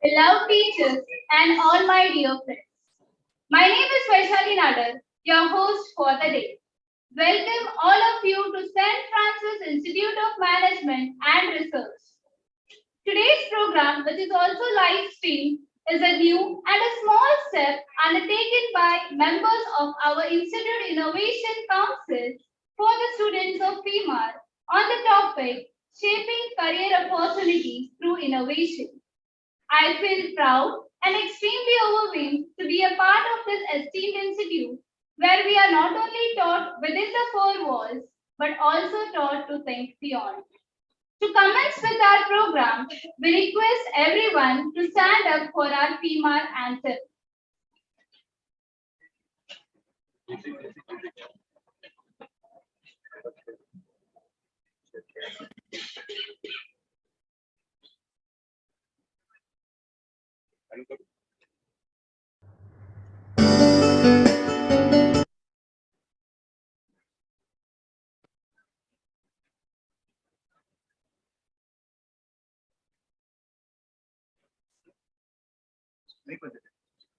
beloved teachers, and all my dear friends. My name is Vaishali Nadar, your host for the day. Welcome all of you to St. Francis Institute of Management and Research. Today's program, which is also live streamed, is a new and a small step undertaken by members of our Institute Innovation Council for the students of FIMAR on the topic Shaping Career Opportunities Through Innovation. I feel proud and extremely overwhelmed to be a part of this esteemed institute where we are not only taught within the four walls but also taught to think beyond. To commence with our program, we request everyone to stand up for our FEMAR anthem.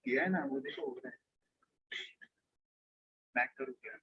किया है ना वो देखो हो रहा है back करो क्या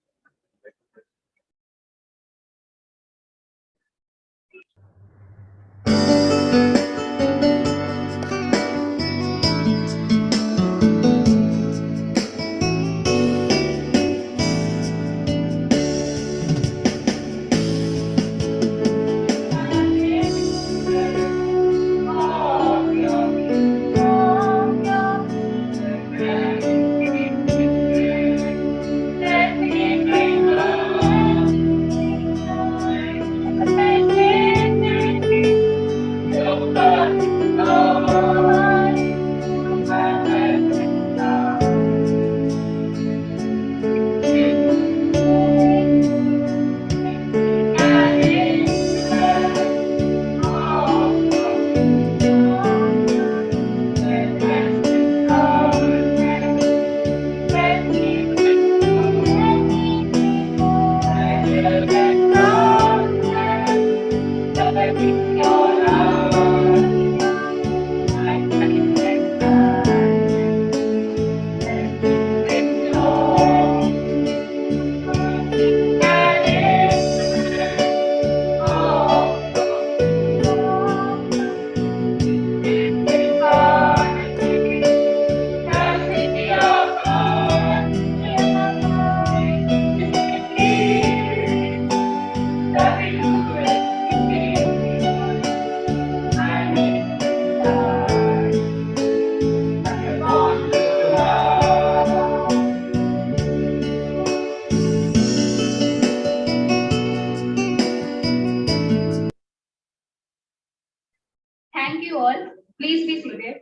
Thank you all. Please be seated.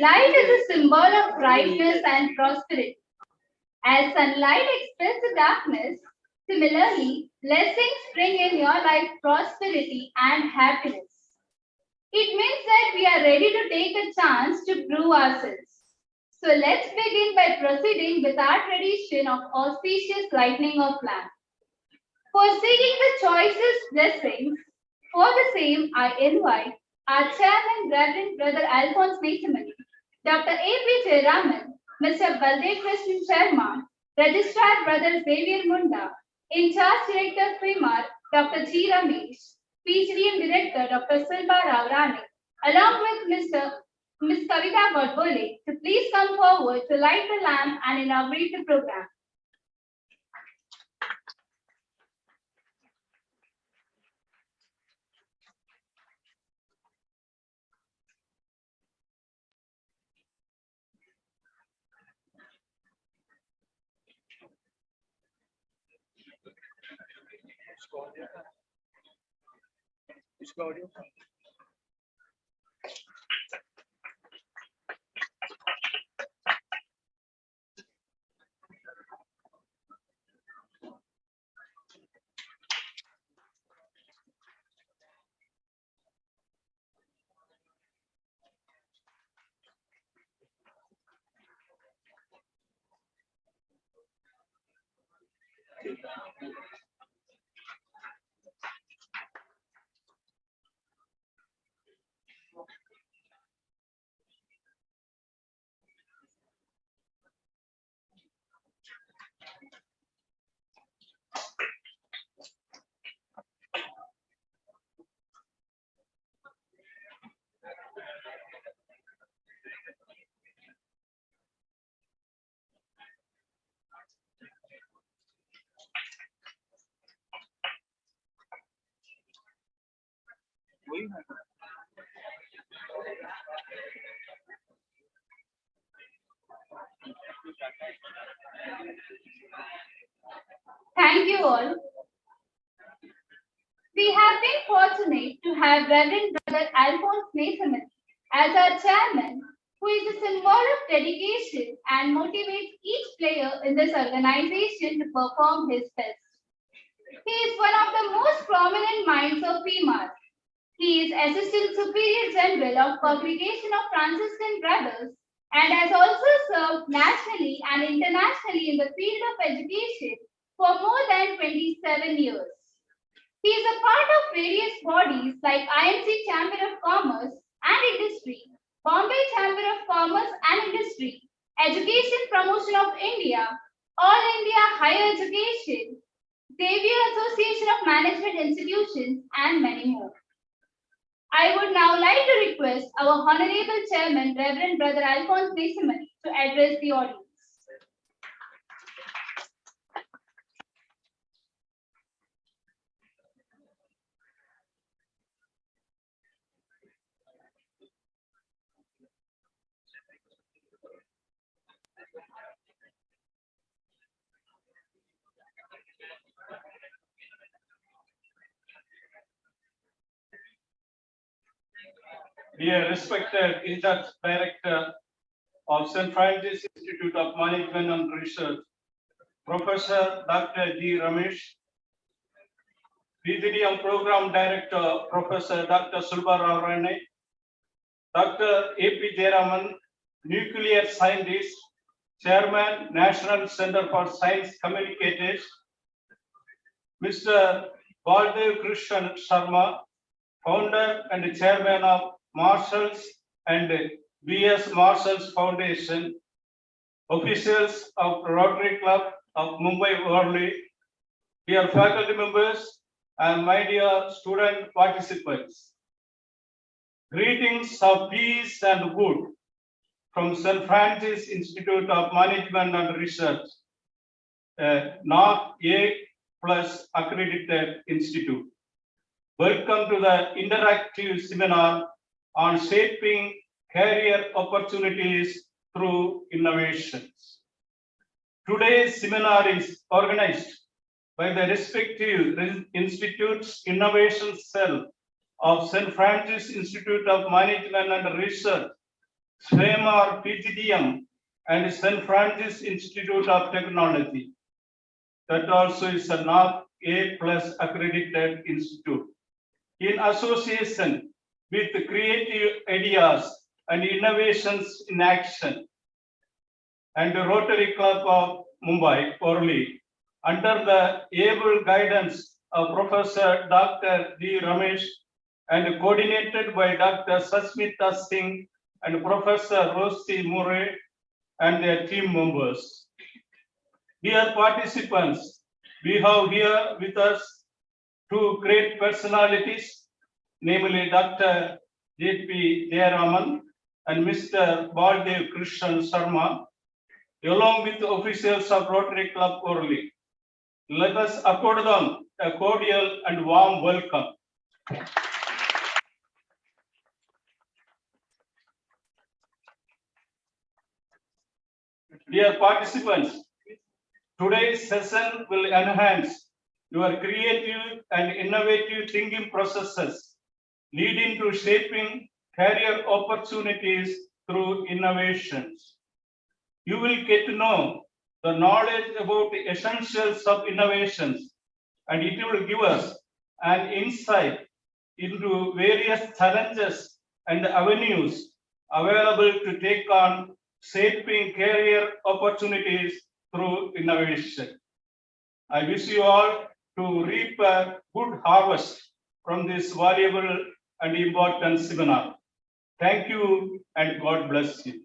Light is a symbol of brightness and prosperity. As sunlight expels the darkness, similarly, blessings bring in your life prosperity and happiness. It means that we are ready to take a chance to prove ourselves. So let's begin by proceeding with our tradition of auspicious lighting of lamp. For seeking the choicest blessings, for the same I invite our Chairman Reverend Brother Alphonse Mesamani, Dr. A.P. Jayaraman, Mr. Baldev Krishnan Sharma, Registrar Brother Xavier Munda, In-Charge Director FIMAR, Dr. G. Ramesh, PGDM Director Dr. Silva Rao Rani, along with Ms. Kavita Godbole, to please come forward to light the lamp and inaugurate the program. इसका audio Thank you all. We have been fortunate to have Reverend Brother Alphonse Mason as our chairman, who is a symbol of dedication and motivates each player in this organization to perform his best. He is one of the most prominent minds of FIMAR. He is Assistant Superior General of Congregation of Franciscan Brothers and has also served nationally and internationally in the field of education for more than 27 years. He is a part of various bodies like IIC Chamber of Commerce and Industry, Bombay Chamber of Commerce and Industry, Education Promotion of India, All India Higher Education, Xavier Association of Management Institutions, and many more. I would now like to request our Honorable Chairman, Reverend Brother Alphonse Mason, to address the audience. Dear respected in-charge director of St. Francis Institute of Management and Research, Professor Dr. G. Ramesh, PGDM Program Director, Professor Dr. Sulba Rao Rane, Dr. A.P. Jayaraman, Nuclear Scientist, Chairman, National Center for Science Communicators, Mr. Baldev Krishnan Sharma, Founder and Chairman of Marshalls and B.S. Marshalls Foundation, officials of Rotary Club of Mumbai Worli, dear faculty members, and my dear student participants. Greetings of peace and good from St. Francis Institute of Management and Research, NOC A+ accredited institute. Welcome to the interactive seminar on shaping career opportunities through innovations. Today's seminar is organized by the respective institutes innovation cell of St. Francis Institute of Management and Research, SFIMAR PGDM, and St. Francis Institute of Technology. That also is a NOC A+ accredited institute. In association with creative ideas and innovations in action, and the Rotary Club of Mumbai, Worli, under the able guidance of Professor Dr. D. Ramesh and coordinated by Dr. Sasmita Singh and Professor Rosti Murray and their team members. Dear participants, we have here with us two great personalities, namely Dr. J.P. Jayaraman and Mr. Baldev Krishnan Sharma, along with the officials of Rotary Club Worli. Let us accord them a cordial and warm welcome. Dear participants, today's session will enhance your creative and innovative thinking processes, leading to shaping career opportunities through innovations. You will get to know the knowledge about the essentials of innovations, and it will give us an insight into various challenges and avenues available to take on shaping career opportunities through innovation. I wish you all to reap a good harvest from this valuable and important seminar. Thank you and God bless you.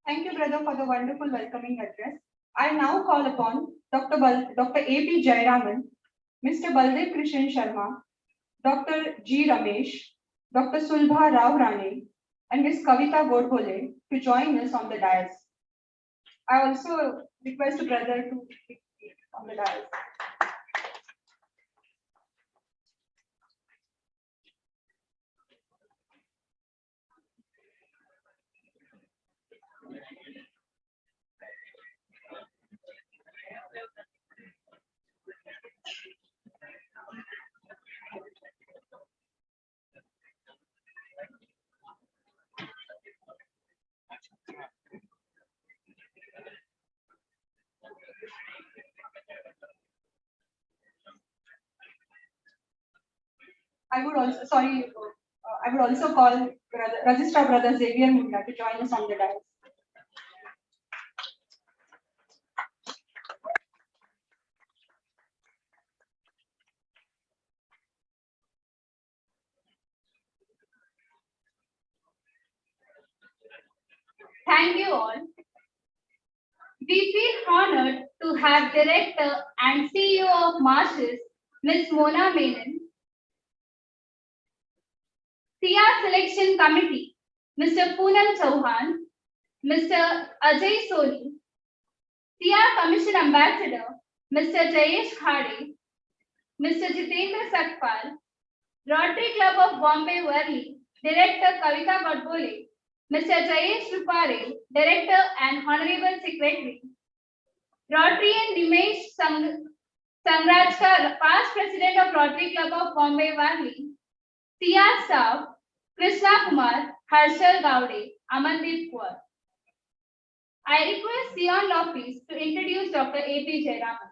Thank you, brother, for the wonderful welcoming address. I now call upon Dr. A.P. Jayaraman, Mr. Baldev Krishnan Sharma, Dr. G. Ramesh, Dr. Sulbha Rao Rane, and Ms. Kavita Godbole to join us on the dais. I also request the brother to speak on the dais. I would also, I would also call Registrar Brother Xavier Munda to join us on the dais. Thank you all. We feel honored to have Director and CEO of Marshes, Ms. Mona Menon, CR Selection Committee, Mr. Poonam Chauhan, Mr. Ajay Soni, CR Commission Ambassador, Mr. Jayesh Khade, Mr. Jitendra Sakpal, Rotary Club of Bombay Worli, Director Kavita Godbole, Mr. Jayesh Rupare, Director and Honorable Secretary, Rotary and Nimesh Sangrajkar, past President of Rotary Club of Bombay Worli, CR Staff, Krishna Kumar, Harshal Gowde, Amandeep Kaur. I request Sion Lofties to introduce Dr. A.P. Jayaraman.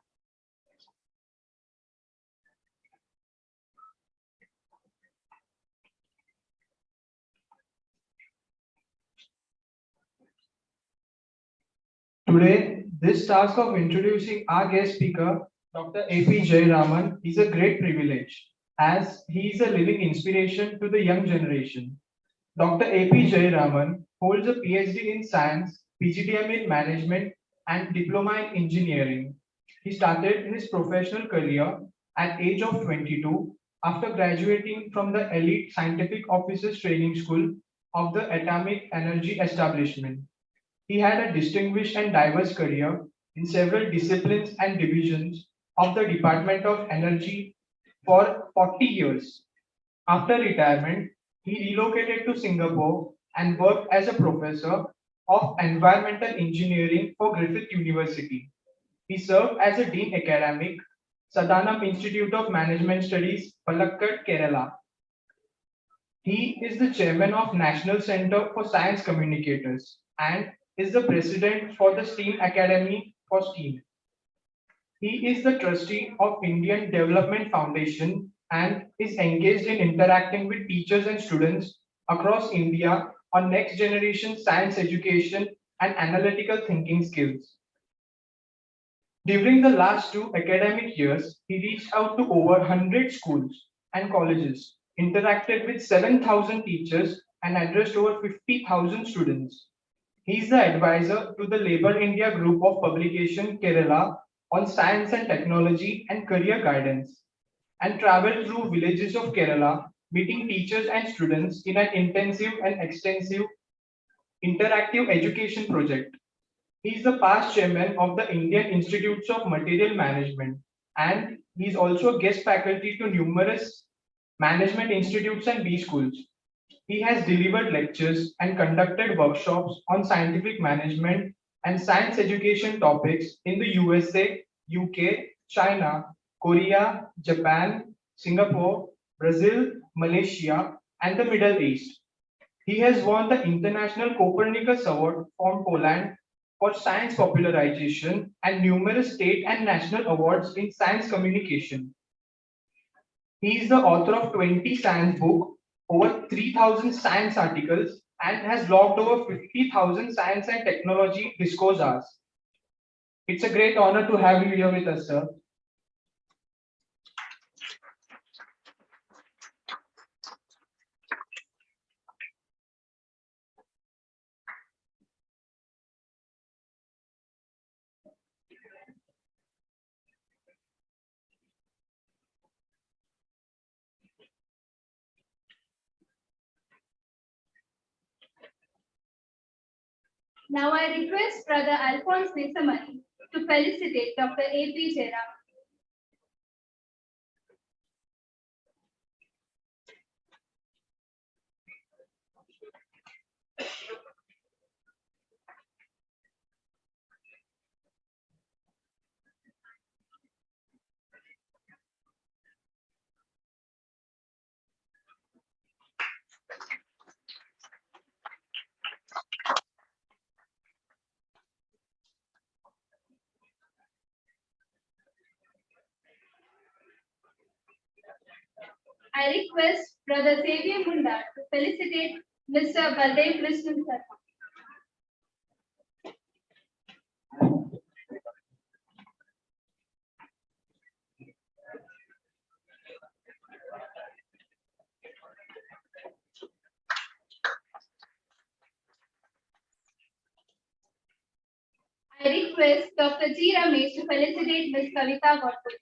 Today, this task of introducing our guest speaker, Dr. A.P. Jayaraman, is a great privilege as he is a living inspiration to the young generation. Dr. A.P. Jayaraman holds a PhD in Science, PGDM in Management, and Diploma in Engineering. He started his professional career at age of 22 after graduating from the elite Scientific Officers Training School of the Atomic Energy Establishment. He had a distinguished and diverse career in several disciplines and divisions of the Department of Energy for 40 years. After retirement, he relocated to Singapore and worked as a professor of environmental engineering for Griffith University. He served as a dean academic, Sadanam Institute of Management Studies, Palakkad, Kerala. He is the chairman of National Center for Science Communicators and is the president for the STEAM Academy for STEAM. He is the trustee of Indian Development Foundation and is engaged in interacting with teachers and students across India on next generation science education and analytical thinking skills. During the last 2 academic years, he reached out to over 100 schools and colleges, interacted with 7,000 teachers, and addressed over 50,000 students. He is the advisor to the Labour India Group of Publication Kerala on science and technology and career guidance, and traveled through villages of Kerala, meeting teachers and students in an intensive and extensive interactive education project. He is the past chairman of the Indian Institutes of Material Management, and he is also a guest faculty to numerous management institutes and B schools. He has delivered lectures and conducted workshops on scientific management and science education topics in the USA, UK, China, Korea, Japan, Singapore, Brazil, Malaysia, and the Middle East. He has won the International Copernicus Award from Poland for science popularization and numerous state and national awards in science communication. He is the author of 20 science books, over 3,000 science articles, and has logged over 50,000 science and technology discourse hours. It's a great honor to have you here with us, sir. Now I request Brother Alphonse Nisamani to felicitate Dr. A.P. Jayaraman. I request Brother Xavier Munda to felicitate Mr. Baldev Krishnan Sharma. I request Dr. G. Ramesh to felicitate Ms. Kavita Godpur.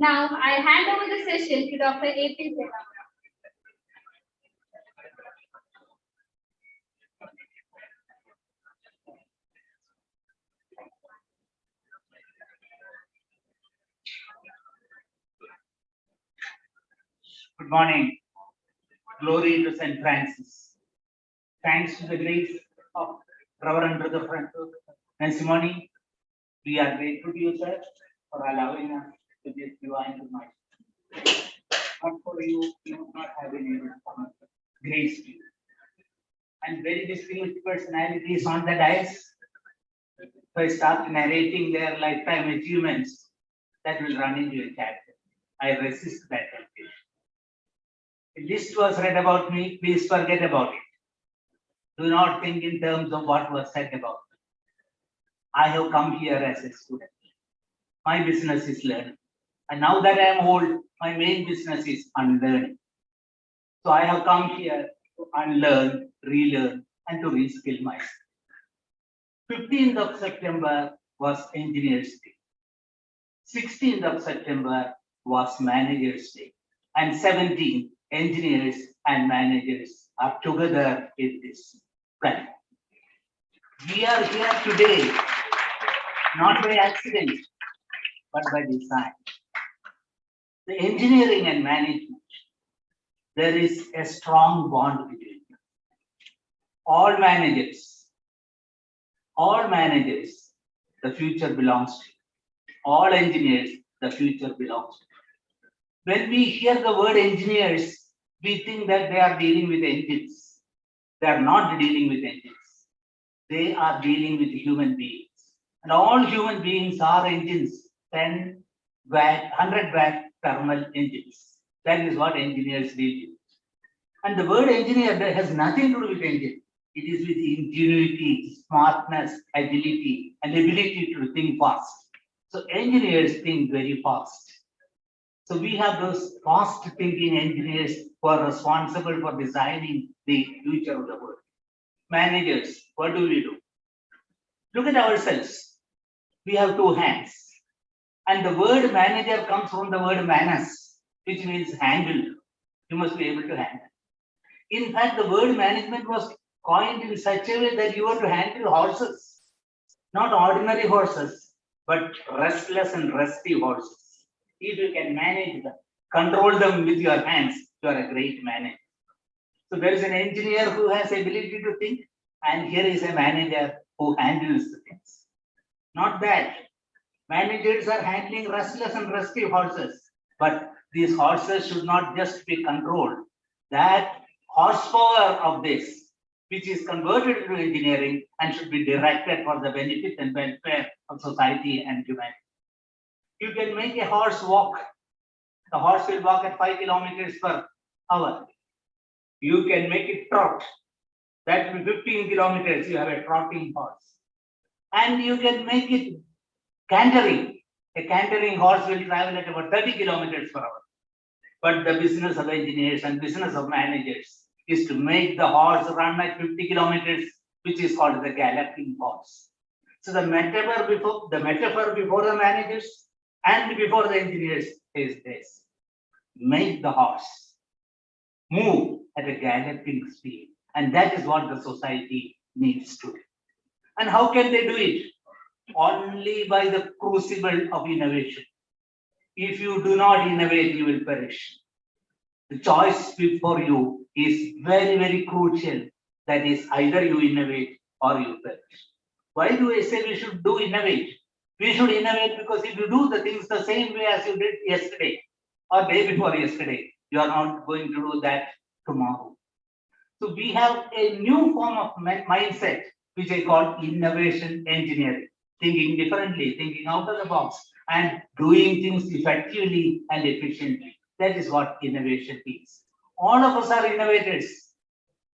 Now I hand over the session to Dr. A.P. Jayaraman. Good morning. Glory to St. Francis. Thanks to the grace of Reverend Brother Francis and Simoni, we are grateful to you, sir, for allowing us to this divine tonight. Not for you, we would not have been able to come. Grace to you. And very distinguished personalities on the dais. If I start narrating their lifetime achievements, that will run into a chapter. I resist that temptation. A list was read about me, please forget about it. Do not think in terms of what was said about me. I have come here as a student. My business is learning. And now that I am old, my main business is unlearning. So I have come here to unlearn, relearn, and to reskill myself. 15th of September was Engineers Day. 16th of September was Managers Day. And 17th, engineers and managers are together in this platform. We are here today, not by accident, but by design. The engineering and management, there is a strong bond between them. All managers, the future belongs to you. All engineers, the future belongs to you. When we hear the word engineers, we think that they are dealing with engines. They are not dealing with engines. They are dealing with human beings. And all human beings are engines, 10 watt, 100 watt thermal engines. That is what engineers deal with. And the word engineer that has nothing to do with engine. It is with ingenuity, smartness, agility, and ability to think fast. So engineers think very fast. So we have those fast thinking engineers who are responsible for designing the future of the world. Managers, what do we do? Look at ourselves. We have two hands. And the word manager comes from the word manas, which means handle. You must be able to handle. In fact, the word management was coined in such a way that you are to handle horses. Not ordinary horses, but restless and restive horses. If you can manage them, control them with your hands, you are a great manager. So there is an engineer who has ability to think, and here is a manager who handles the things. Not that. Managers are handling restless and restive horses, but these horses should not just be controlled. That horsepower of this, which is converted into engineering and should be directed for the benefit and welfare of society and humanity. You can make a horse walk. The horse will walk at 5 kilometers per hour. You can make it trot. That will be 15 kilometers. You have a trotting horse. And you can make it cantering. A cantering horse will travel at about 30 kilometers per hour. But the business of engineers and business of managers is to make the horse run at 50 kilometers, which is called the galloping horse. So the metaphor before the managers and before the engineers is this: make the horse move at a galloping speed. And that is what the society needs to do. And how can they do it? Only by the crucible of innovation. If you do not innovate, you will perish. The choice before you is very, very crucial. That is, either you innovate or you perish. Why do I say we should do innovate? We should innovate because if you do the things the same way as you did yesterday or day before yesterday, you are not going to do that tomorrow. So we have a new form of mindset, which I call innovation engineering, thinking differently, thinking out of the box, and doing things effectively and efficiently. That is what innovation is. All of us are innovators,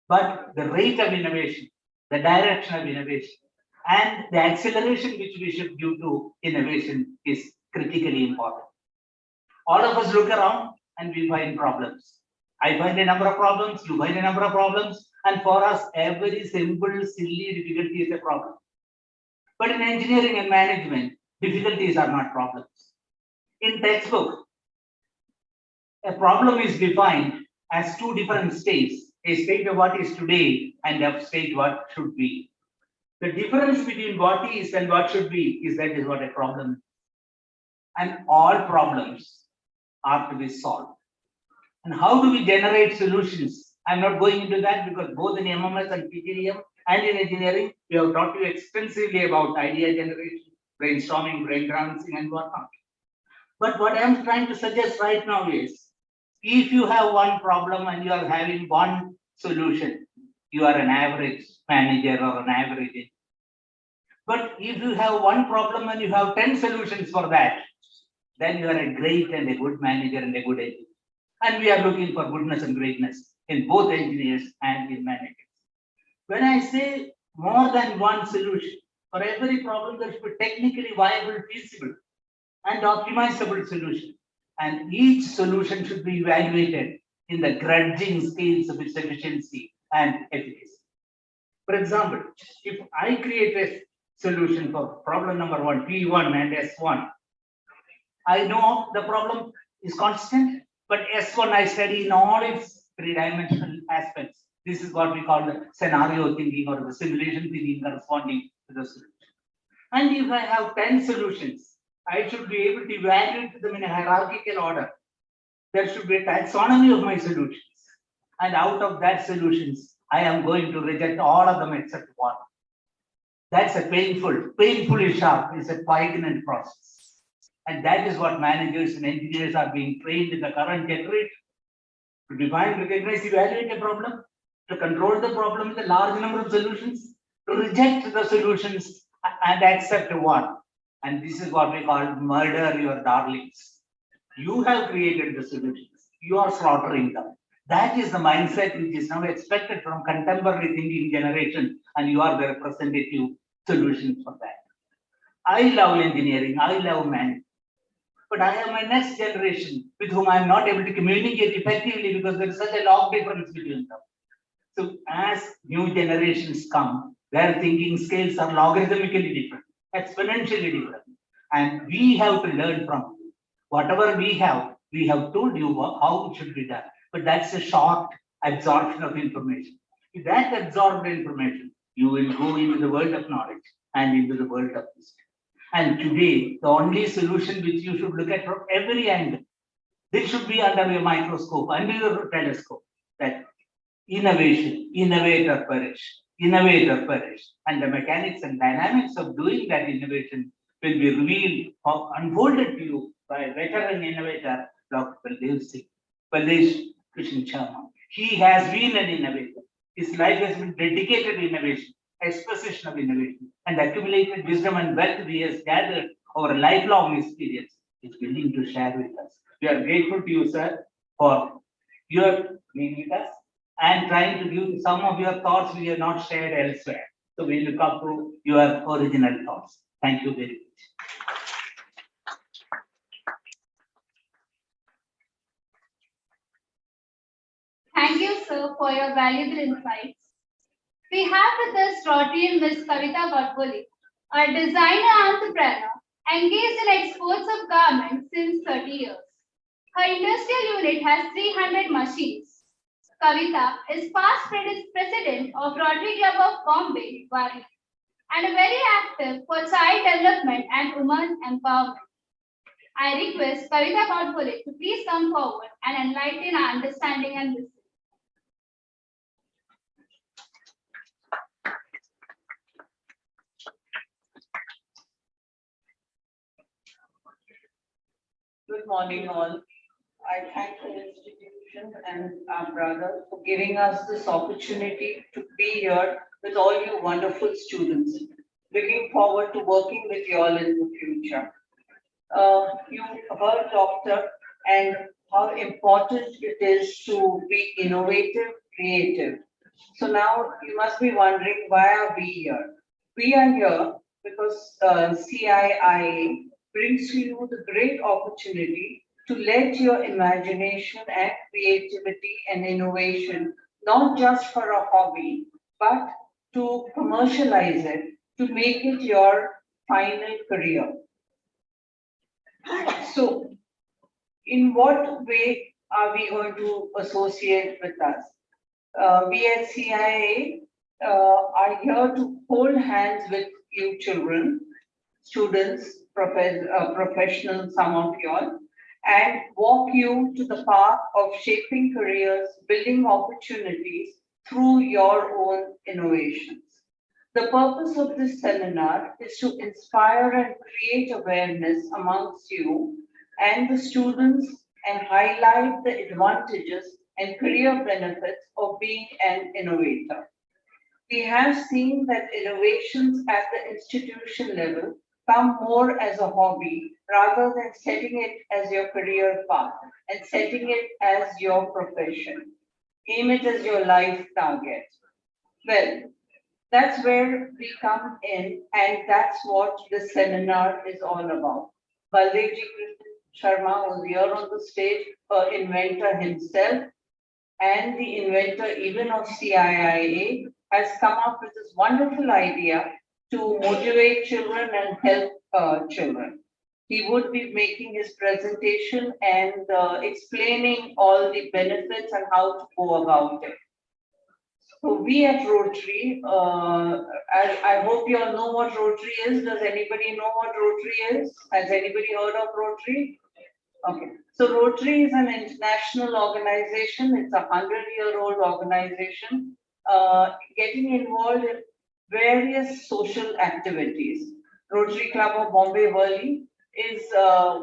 but the rate of innovation, the direction of innovation, and the acceleration which we should give to innovation is critically important. All of us look around and we find problems. I find a number of problems, you find a number of problems, and for us, every simple, silly difficulty is a problem. But in engineering and management, difficulties are not problems. In textbook, a problem is defined as two different states, a state of what is today and a state what should be. The difference between what is and what should be is that is what a problem is. And all problems are to be solved. And how do we generate solutions? I'm not going into that because both in MMS and PTDM and in engineering, we have taught you extensively about idea generation, brainstorming, brain dancing, and whatnot. But what I'm trying to suggest right now is, if you have one problem and you are having one solution, you are an average manager or an average engineer. But if you have one problem and you have 10 solutions for that, then you are a great and a good manager and a good engineer. And we are looking for goodness and greatness in both engineers and in managers. When I say more than one solution, for every problem there should be technically viable, feasible, and optimizable solution. And each solution should be evaluated in the grudging scales of its efficiency and efficacy. For example, if I create a solution for problem number 1, P1 and S1, I know the problem is constant, but S1 I study in all its three-dimensional aspects. This is what we call the scenario thinking or the simulation thinking corresponding to the solution. And if I have 10 solutions, I should be able to evaluate them in a hierarchical order. There should be a taxonomy of my solutions. And out of that solutions, I am going to reject all of them except one. That's a painfully sharp, is a poignant process. And that is what managers and engineers are being trained in the current generation. To define, recognize, evaluate a problem, to control the problem with a large number of solutions, to reject the solutions and accept one. And this is what we call murder your darlings. You have created the solutions. You are slaughtering them. That is the mindset which is now expected from contemporary thinking generation, and you are the representative solution for that. I love engineering. I love management. But I have my next generation with whom I am not able to communicate effectively because there is such a log difference between them. So as new generations come, their thinking scales are logarithmically different, exponentially different. And we have to learn from you. Whatever we have told you how it should be done. But that's a short absorption of information. With that absorbed information, you will go into the world of knowledge and into the world of wisdom. And today, the only solution which you should look at from every angle, this should be under your microscope, under your telescope, that innovation, innovator perish. And the mechanics and dynamics of doing that innovation will be revealed or unfolded to you by a veteran innovator, Dr. Baldev Krishnan Sharma. He has been an innovator. His life has been dedicated to innovation, exposition of innovation, and accumulated wisdom and wealth he has gathered over a lifelong experience. Is willing to share with us. We are grateful to you, sir, for your being with us and trying to give some of your thoughts we have not shared elsewhere. So we look up to your original thoughts. Thank you very much. Thank you, sir, for your valuable insights. We have with us Rotarian Miss Kavita Godbole, a designer entrepreneur engaged in exports of garments since 30 years. Her industrial unit has 300 machines. Kavita is past president of Rotary Club of Bombay, Wari, and very active for child development and women empowerment. I request Kavita Godbole to please come forward and enlighten our understanding and wisdom. Good morning, all. I thank the institution and our brother for giving us this opportunity to be here with all you wonderful students. Looking forward to working with you all in the future. You heard, Doctor, and how important it is to be innovative, creative. So now you must be wondering, why are we here? We are here because CIIA brings to you the great opportunity to let your imagination and creativity and innovation, not just for a hobby, but to commercialize it, to make it your final career. So, in what way are we going to associate with us? We at CIA are here to hold hands with you children, students, professionals, some of you all, and walk you to the path of shaping careers, building opportunities through your own innovations. The purpose of this seminar is to inspire and create awareness amongst you and the students and highlight the advantages and career benefits of being an innovator. We have seen that innovations at the institution level come more as a hobby rather than setting it as your career path and setting it as your profession. Aim it as your life target. Well, that's where we come in, and that's what this seminar is all about. Baldevji Sharma was here on the stage, an inventor himself, and the inventor even of CIIA has come up with this wonderful idea to motivate children and help children. He would be making his presentation and explaining all the benefits and how to go about it. So we at Rotary, I hope you all know what Rotary is. Does anybody know what Rotary is? Has anybody heard of Rotary? Okay, so Rotary is an international organization. It's a 100-year-old organization getting involved in various social activities. Rotary Club of Bombay Worli is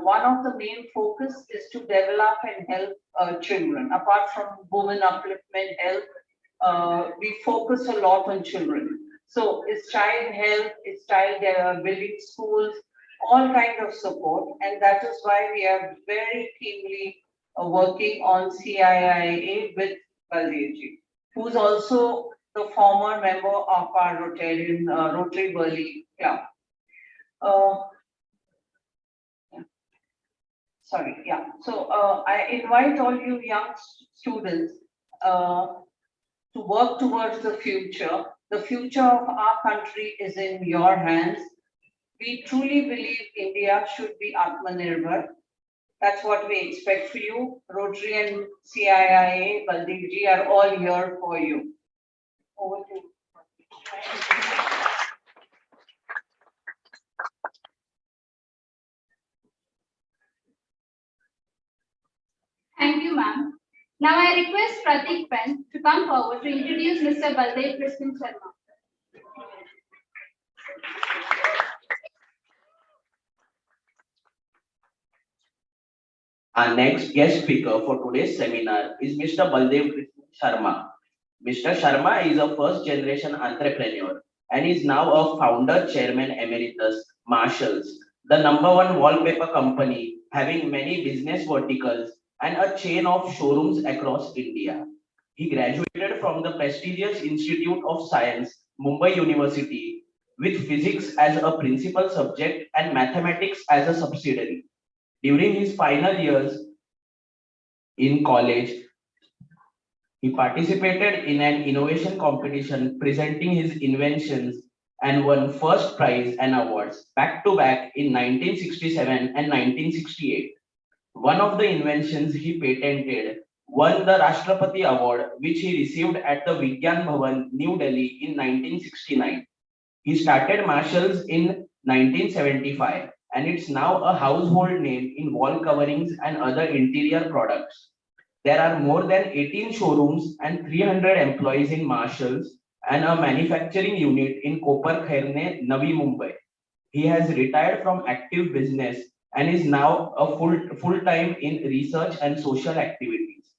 one of the main focus is to develop and help children. Apart from women upliftment, health, we focus a lot on children. So it's child health, it's child building schools, all kind of support, and that is why we are very keenly working on CIIA with Baldevji, who's also the former member of our Rotary Worli Club. So I invite all you young students to work towards the future. The future of our country is in your hands. We truly believe India should be Atmanirbhar. That's what we expect for you. Rotary and CIIA, Baldevji are all here for you. Over to you. Thank you, ma'am. Now I request Pratik Pen to come forward to introduce Mr. Baldev Krishan Sharma. Our next guest speaker for today's seminar is Mr. Baldev Sharma. Mr. Sharma is a first-generation entrepreneur and is now a founder chairman emeritus, Marshalls, the #1 wallpaper company having many business verticals and a chain of showrooms across India. He graduated from the prestigious Institute of Science, Mumbai University, with physics as a principal subject and mathematics as a subsidiary. During his final years in college, he participated in an innovation competition presenting his inventions and won first prize and awards back to back in 1967 and 1968. One of the inventions he patented won the Rashtrapati Award, which he received at the Vigyan Bhavan, New Delhi in 1969. He started Marshalls in 1975, and it's now a household name in wall coverings and other interior products. There are more than 18 showrooms and 300 employees in Marshalls and a manufacturing unit in Koper Khairne, Navi Mumbai. He has retired from active business and is now a full-time in research and social activities.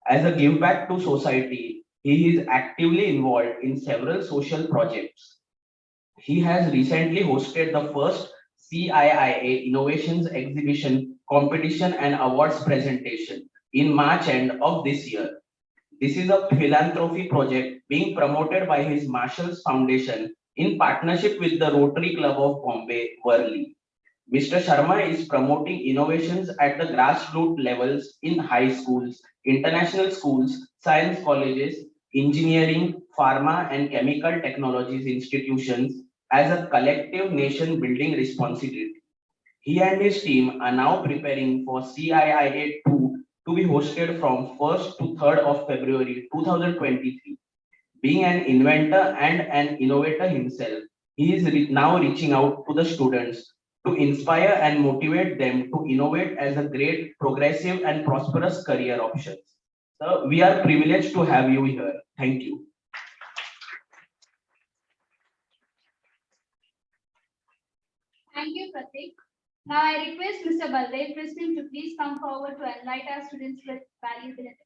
As a give back to society, he is actively involved in several social projects. He has recently hosted the first CIIA Innovations Exhibition Competition and Awards presentation in March end of this year. This is a philanthropy project being promoted by his Marshalls Foundation in partnership with the Rotary Club of Bombay, Worli. Mr. Sharma is promoting innovations at the grassroots levels in high schools, international schools, science colleges, engineering, pharma, and chemical technologies institutions as a collective nation building responsibility. He and his team are now preparing for CIIA 2 to be hosted from 1st to 3rd of February 2023. Being an inventor and an innovator himself, he is now reaching out to the students to inspire and motivate them to innovate as a great, progressive, and prosperous career options. So we are privileged to have you here. Thank you. Thank you, Pratik. Now I request Mr. Baldev Krishnan to please come forward to enlighten our students with valuable information.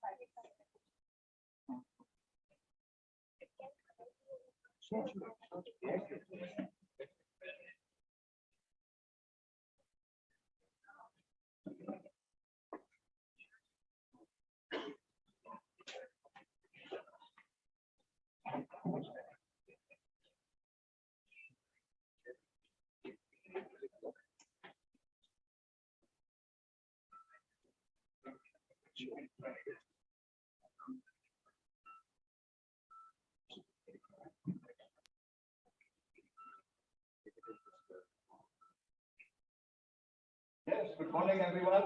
Yes, good morning, everyone.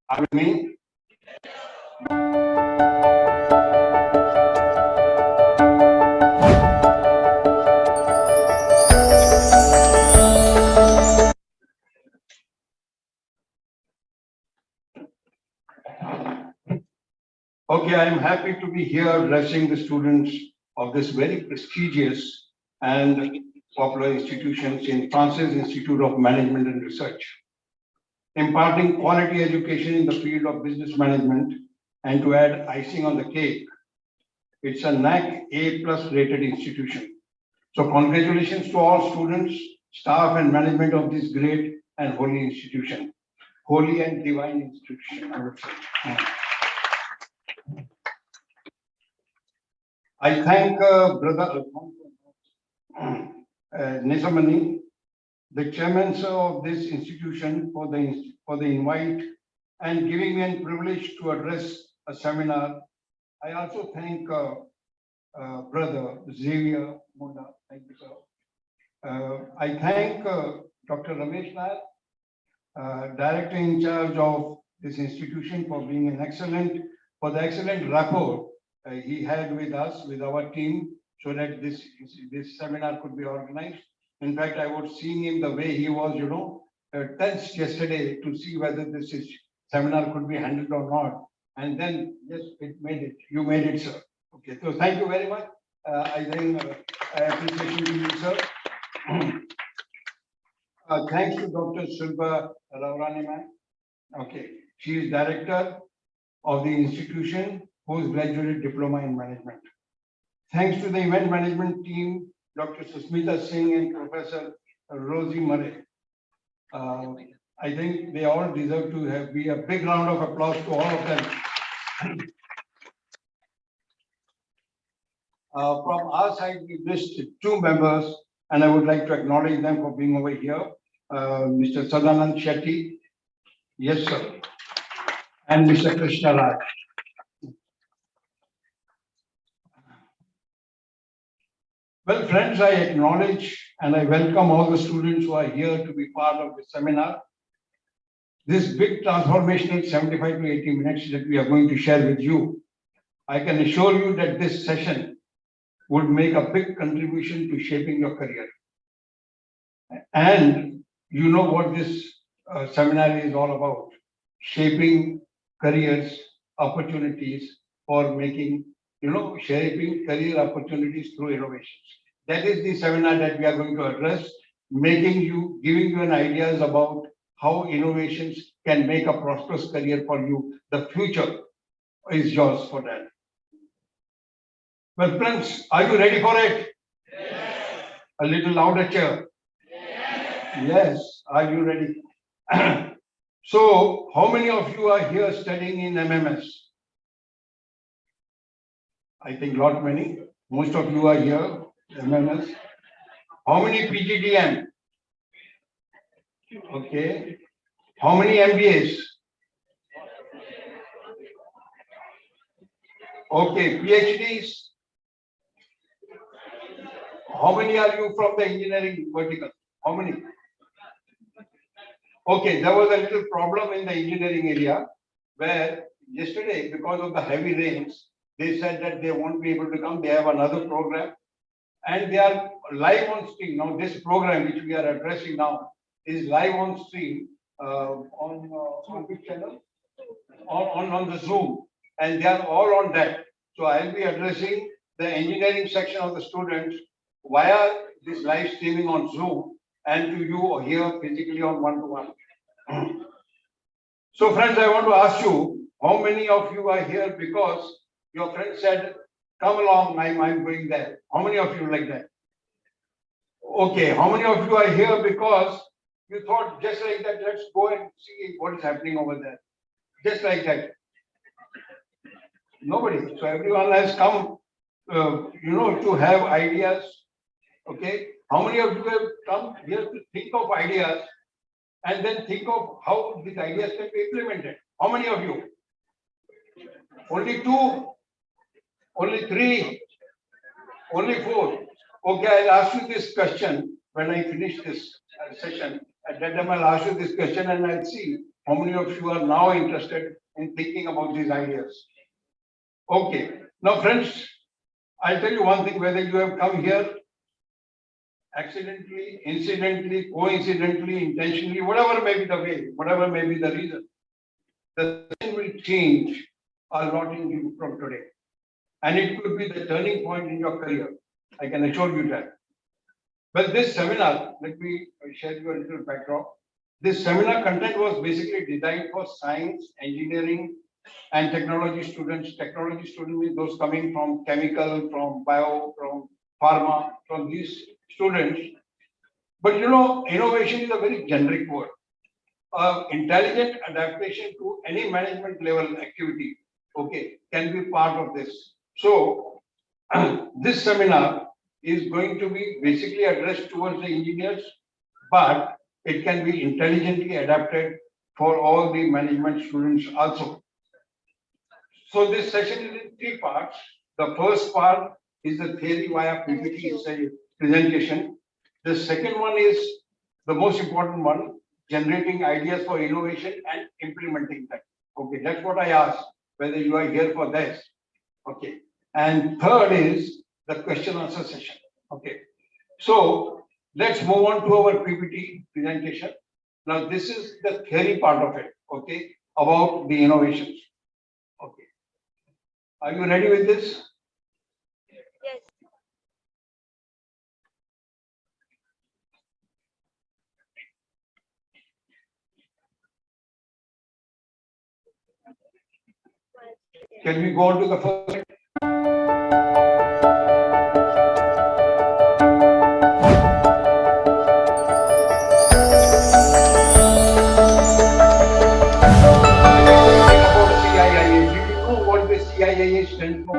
I'm me. Okay, I am happy to be here addressing the students of this very prestigious and popular institutions in France's Institute of Management and Research, imparting quality education in the field of business management. And to add icing on the cake, it's a NAC A+ rated institution. So congratulations to all students, staff and management of this great and holy institution. Holy and divine institution, I would say. I thank Brother Nesamani, the chairman of this institution, for the invite and giving me a privilege to address a seminar. I also thank Brother Xavier Munda. Thank you, sir. I thank Dr. Ramesh Nair, director in charge of this institution, for being for the excellent rapport he had with us, with our team, so that this seminar could be organized. In fact, I was seeing him the way he was, tensed yesterday to see whether this seminar could be handled or not. And then, yes, it made it. You made it, sir. Okay, so thank you very much. I think I appreciate you, sir. Thanks to Dr. Silva Raurani, ma'am. Okay, she is director of the institution, postgraduate diploma in management. Thanks to the event management team, Dr. Susmita Singh and Professor Rosie Murray. I think they all deserve to be a big round of applause to all of them. From our side, we missed two members, and I would like to acknowledge them for being over here. Mr. Sadanand Shetty, yes, sir, and Mr. Krishna Raj. Well, friends, I acknowledge and I welcome all the students who are here to be part of the seminar. This big transformational 75 to 80 minutes that we are going to share with you, I can assure you that this session would make a big contribution to shaping your career. And you know what this seminar is all about: shaping careers, opportunities for making, shaping career opportunities through innovations. That is the seminar that we are going to address. giving you an ideas about how innovations can make a prosperous career for you. The future is yours for that. Well, friends, are you ready for it? Yes. A little louder, chair. Yes. Are you ready? So, how many of you are here studying in MMS? I think not many. Most of you are here, MMS. How many PGDM? Okay. How many MBAs? Okay, PhDs? How many are you from the engineering vertical? How many? Okay, there was a little problem in the engineering area where yesterday, because of the heavy rains, they said that they won't be able to come. They have another program and they are live on stream. Now, this program which we are addressing now is live on stream on which channel? On the Zoom, and they are all on that. So I'll be addressing the engineering section of the students via this live streaming on Zoom and to you here physically on one-to-one. So friends, I want to ask you, how many of you are here because your friend said, come along, I'm going there. How many of you like that? Okay, how many of you are here because you thought just like that, let's go and see what is happening over there. Just like that. Nobody. So everyone has come, to have ideas. Okay. How many of you have come here to think of ideas and then think of how these ideas can be implemented? How many of you? Only 2? Only 3? Only 4? Okay, I'll ask you this question when I finish this session. At that time, I'll ask you this question and I'll see how many of you are now interested in thinking about these ideas. Okay. Now, friends, I'll tell you one thing, whether you have come here accidentally, incidentally, coincidentally, intentionally, whatever may be the way, whatever may be the reason, the thing will change a lot in you from today. And it could be the turning point in your career. I can assure you that. But this seminar, let me share you a little backdrop. This seminar content was basically designed for science, engineering, and technology students. Technology students means those coming from chemical, from bio, from pharma, from these students. But innovation is a very generic word. Intelligent adaptation to any management level activity, okay, can be part of this. So this seminar is going to be basically addressed towards the engineers, but it can be intelligently adapted for all the management students also. So this session is in 3 parts. The first part is the theory via PPT presentation. The second one is the most important one, generating ideas for innovation and implementing that. Okay, that's what I asked, whether you are here for this. Okay. And third is the question answer session. Okay. So let's move on to our PPT presentation. Now, this is the theory part of it, okay, about the innovations. Okay. Are you ready with this? Yes. Can we go on to the first? About CIIA. Do you know what the CIIA stands for?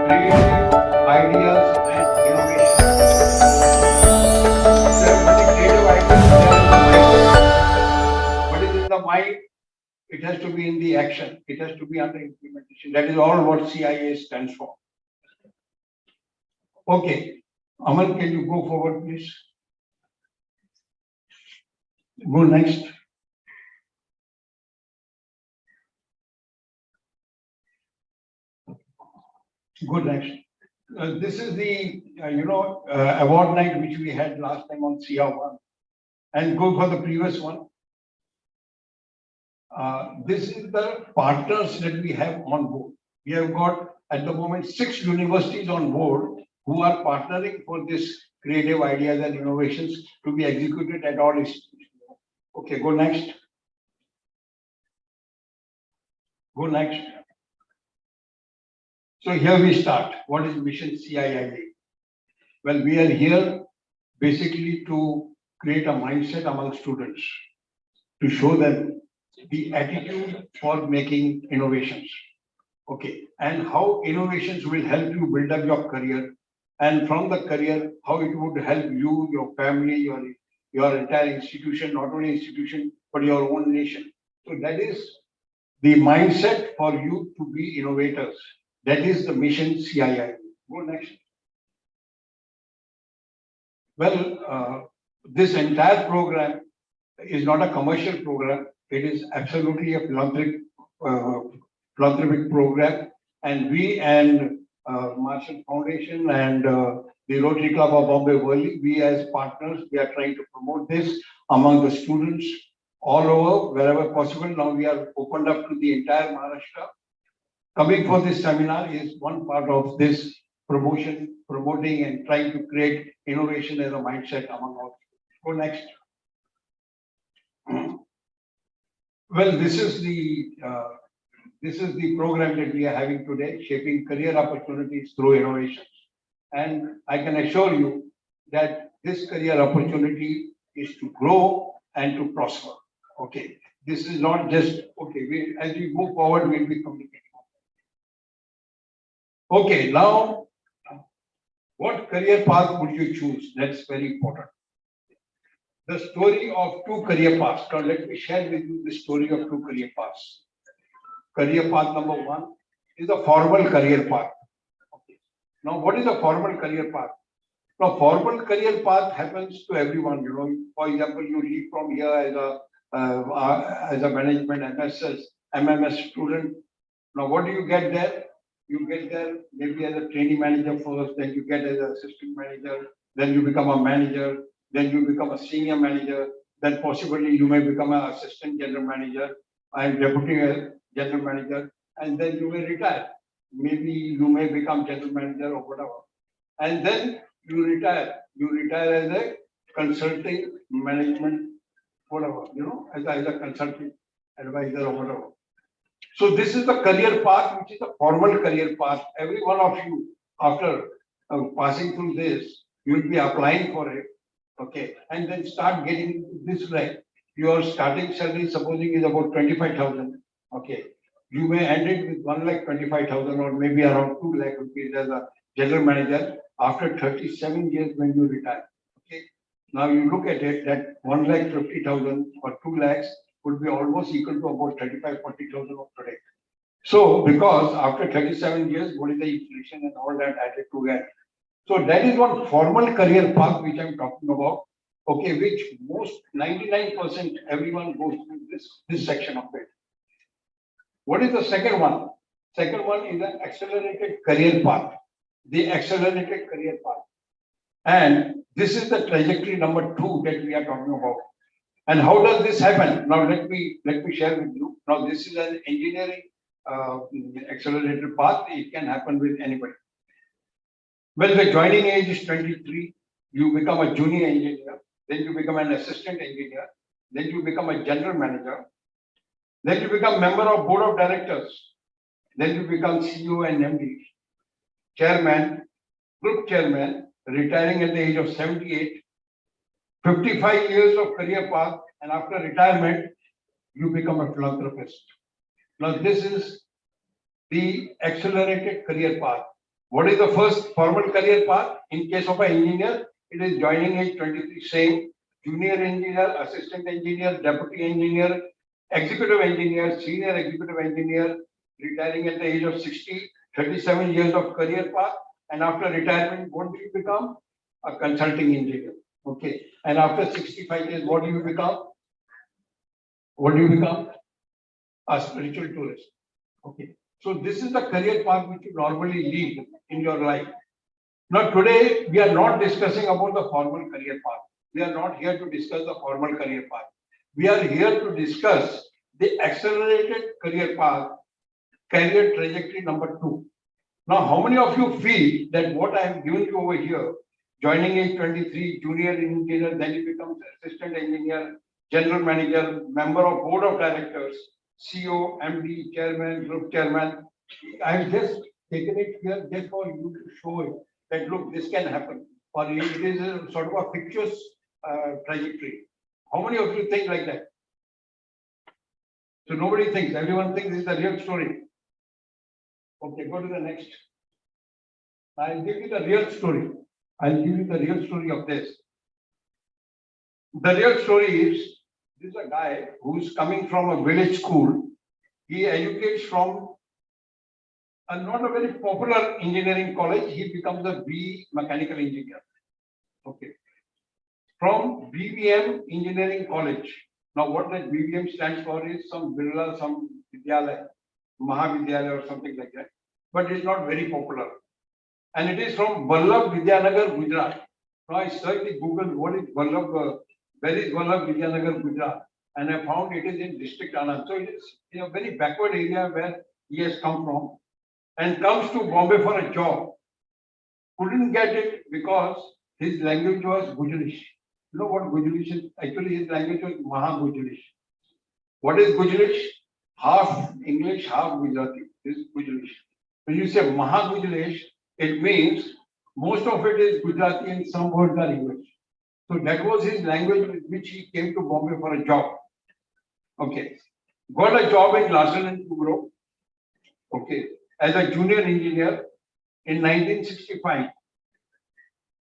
Creative Ideas and Innovation. There are many creative ideas there in the mind. What is in the mind? It has to be in the action. It has to be under implementation. That is all what CIIA stands for. Okay. Aman, can you go forward, please? Go next. Good next. This is the award night which we had last time on CR1, and go for the previous one. This is the partners that we have on board. We have got at the moment 6 universities on board who are partnering for this creative ideas and innovations to be executed at all institutions. Okay, go next. Go next. So here we start. What is Mission CIIA? Well, we are here basically to create a mindset among students, to show them the attitude for making innovations. Okay, and how innovations will help you build up your career, and from the career, how it would help you, your family, your entire institution, not only institution, but your own nation. So that is the mindset for you to be innovators. That is the mission CII. Go next. Well, this entire program is not a commercial program. It is absolutely a philanthropic program. And we and Marshall Foundation and the Rotary Club of Bombay Worli, we as partners, we are trying to promote this among the students all over, wherever possible. Now we are opened up to the entire Maharashtra. Coming for this seminar is one part of this promoting and trying to create innovation as a mindset among all. Go next. Well, this is the program that we are having today, shaping career opportunities through innovations. And I can assure you that this career opportunity is to grow and to prosper. Okay, this is not just okay. As we move forward, we'll be communicating. Okay, now, what career path would you choose? That's very important. The story of two career paths. Now, let me share with you the story of two career paths. Career path number one is a formal career path. Okay. Now, what is a formal career path? Now, formal career path happens to everyone. You know, for example, you leave from here as a management MMS student. Now, what do you get there? You get there maybe as a training manager first, then you get as an assistant manager, then you become a manager, then you become a senior manager, then possibly you may become an assistant general manager and deputy general manager, and then you may retire. Maybe you may become general manager or whatever. And then you retire. You retire as a consulting management, whatever, you know, as a consulting advisor or whatever. So this is the career path, which is a formal career path. Every one of you, after passing through this, you will be applying for it, okay, and then start getting this right. Your starting salary, supposing, is about 25,000, okay. You may end it with 1,25,000 or maybe around 2 lakh rupees as a general manager after 37 years when you retire, okay. Now you look at it that 1,50,000 or 2 lakhs would be almost equal to about 35,000-40,000 of today. So, because after 37 years, what is the inflation and all that added together? So that is one formal career path which I'm talking about. Okay, which most 99% everyone goes through this section of it. What is the second one? Second one is the accelerated career path. The accelerated career path. And this is the trajectory number 2 that we are talking about. And how does this happen? Now let me share with you. Now this is an engineering accelerated path. It can happen with anybody. Well, the joining age is 23. You become a junior engineer. Then you become an assistant engineer. Then you become a general manager. Then you become member of board of directors. Then you become CEO and MD, chairman, group chairman, retiring at the age of 78. 55 years of career path, and after retirement, you become a philanthropist. Now, this is the accelerated career path. What is the first formal career path? In case of an engineer, it is joining age 23, same, junior engineer, assistant engineer, deputy engineer, executive engineer, senior executive engineer, retiring at the age of 60, 37 years of career path, and after retirement, what do you become? A consulting engineer. Okay, and after 65 years, what do you become? What do you become? A spiritual tourist. Okay, so this is the career path which you normally lead in your life. Now, today we are not discussing about the formal career path. We are not here to discuss the formal career path. We are here to discuss the accelerated career path, career trajectory number 2. Now, how many of you feel that what I have given you over here, joining age 23, junior engineer, then he becomes assistant engineer, general manager, member of board of directors, CEO, MD, chairman, group chairman. I've just taken it here just for you to show it that look, this can happen, or it is a sort of a fictitious trajectory. How many of you think like that? So nobody thinks, everyone thinks this is the real story. Okay, go to the next. I'll give you the real story. I'll give you the real story of this. The real story is, this is a guy who's coming from a village school. He educates from not a very popular engineering college. He becomes a B mechanical engineer. Okay. From BVM Engineering College. Now, what that BVM stands for is some Birla, some Vidyalaya, Mahavidyalaya or something like that. But it's not very popular. And it is from Vallabh Vidyanagar, Gujarat. Now, I searched in Google, what is Vallabh, where is Vallabh Vidyanagar, Gujarat? And I found it is in district Anand. So it is in a very backward area where he has come from and comes to Bombay for a job. Couldn't get it because his language was Gujarish. You know what Gujarish is? Actually, his language was Maha Gujarish. What is Gujarish? Half English, half Gujarati is Gujarish. When you say Maha Gujarish, it means most of it is Gujarati and some words are English. So that was his language with which he came to Bombay for a job. Okay. Got a job in Larsen and Toubro. Okay. As a junior engineer in 1965.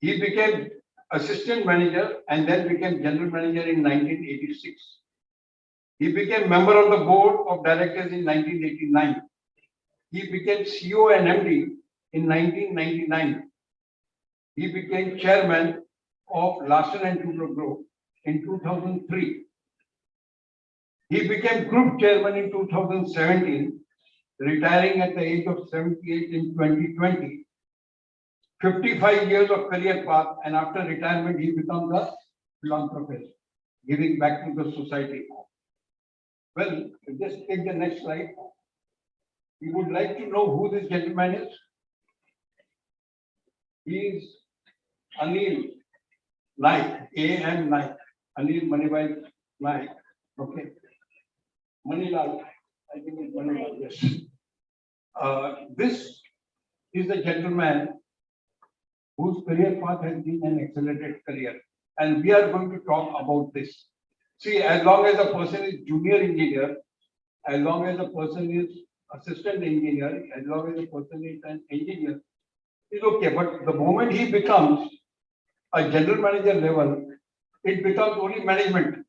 He became assistant manager and then became general manager in 1986. He became member of the board of directors in 1989. He became CEO and MD in 1999. He became chairman of Larsen and Toubro Group in 2003. He became group chairman in 2017, retiring at the age of 78 in 2020. 55 years of career path, and after retirement, he becomes a philanthropist, giving back to the society. Well, just take the next slide. We would like to know who this gentleman is. He is Anil Naik, A.M. Naik, Anil Manibhai Naik. Okay. Manilal, I think it's Manilal, yes. This is the gentleman whose career path has been an accelerated career. And we are going to talk about this. See, as long as a person is junior engineer, as long as a person is assistant engineer, as long as a person is an engineer, it's okay. But the moment he becomes a general manager level, it becomes only management.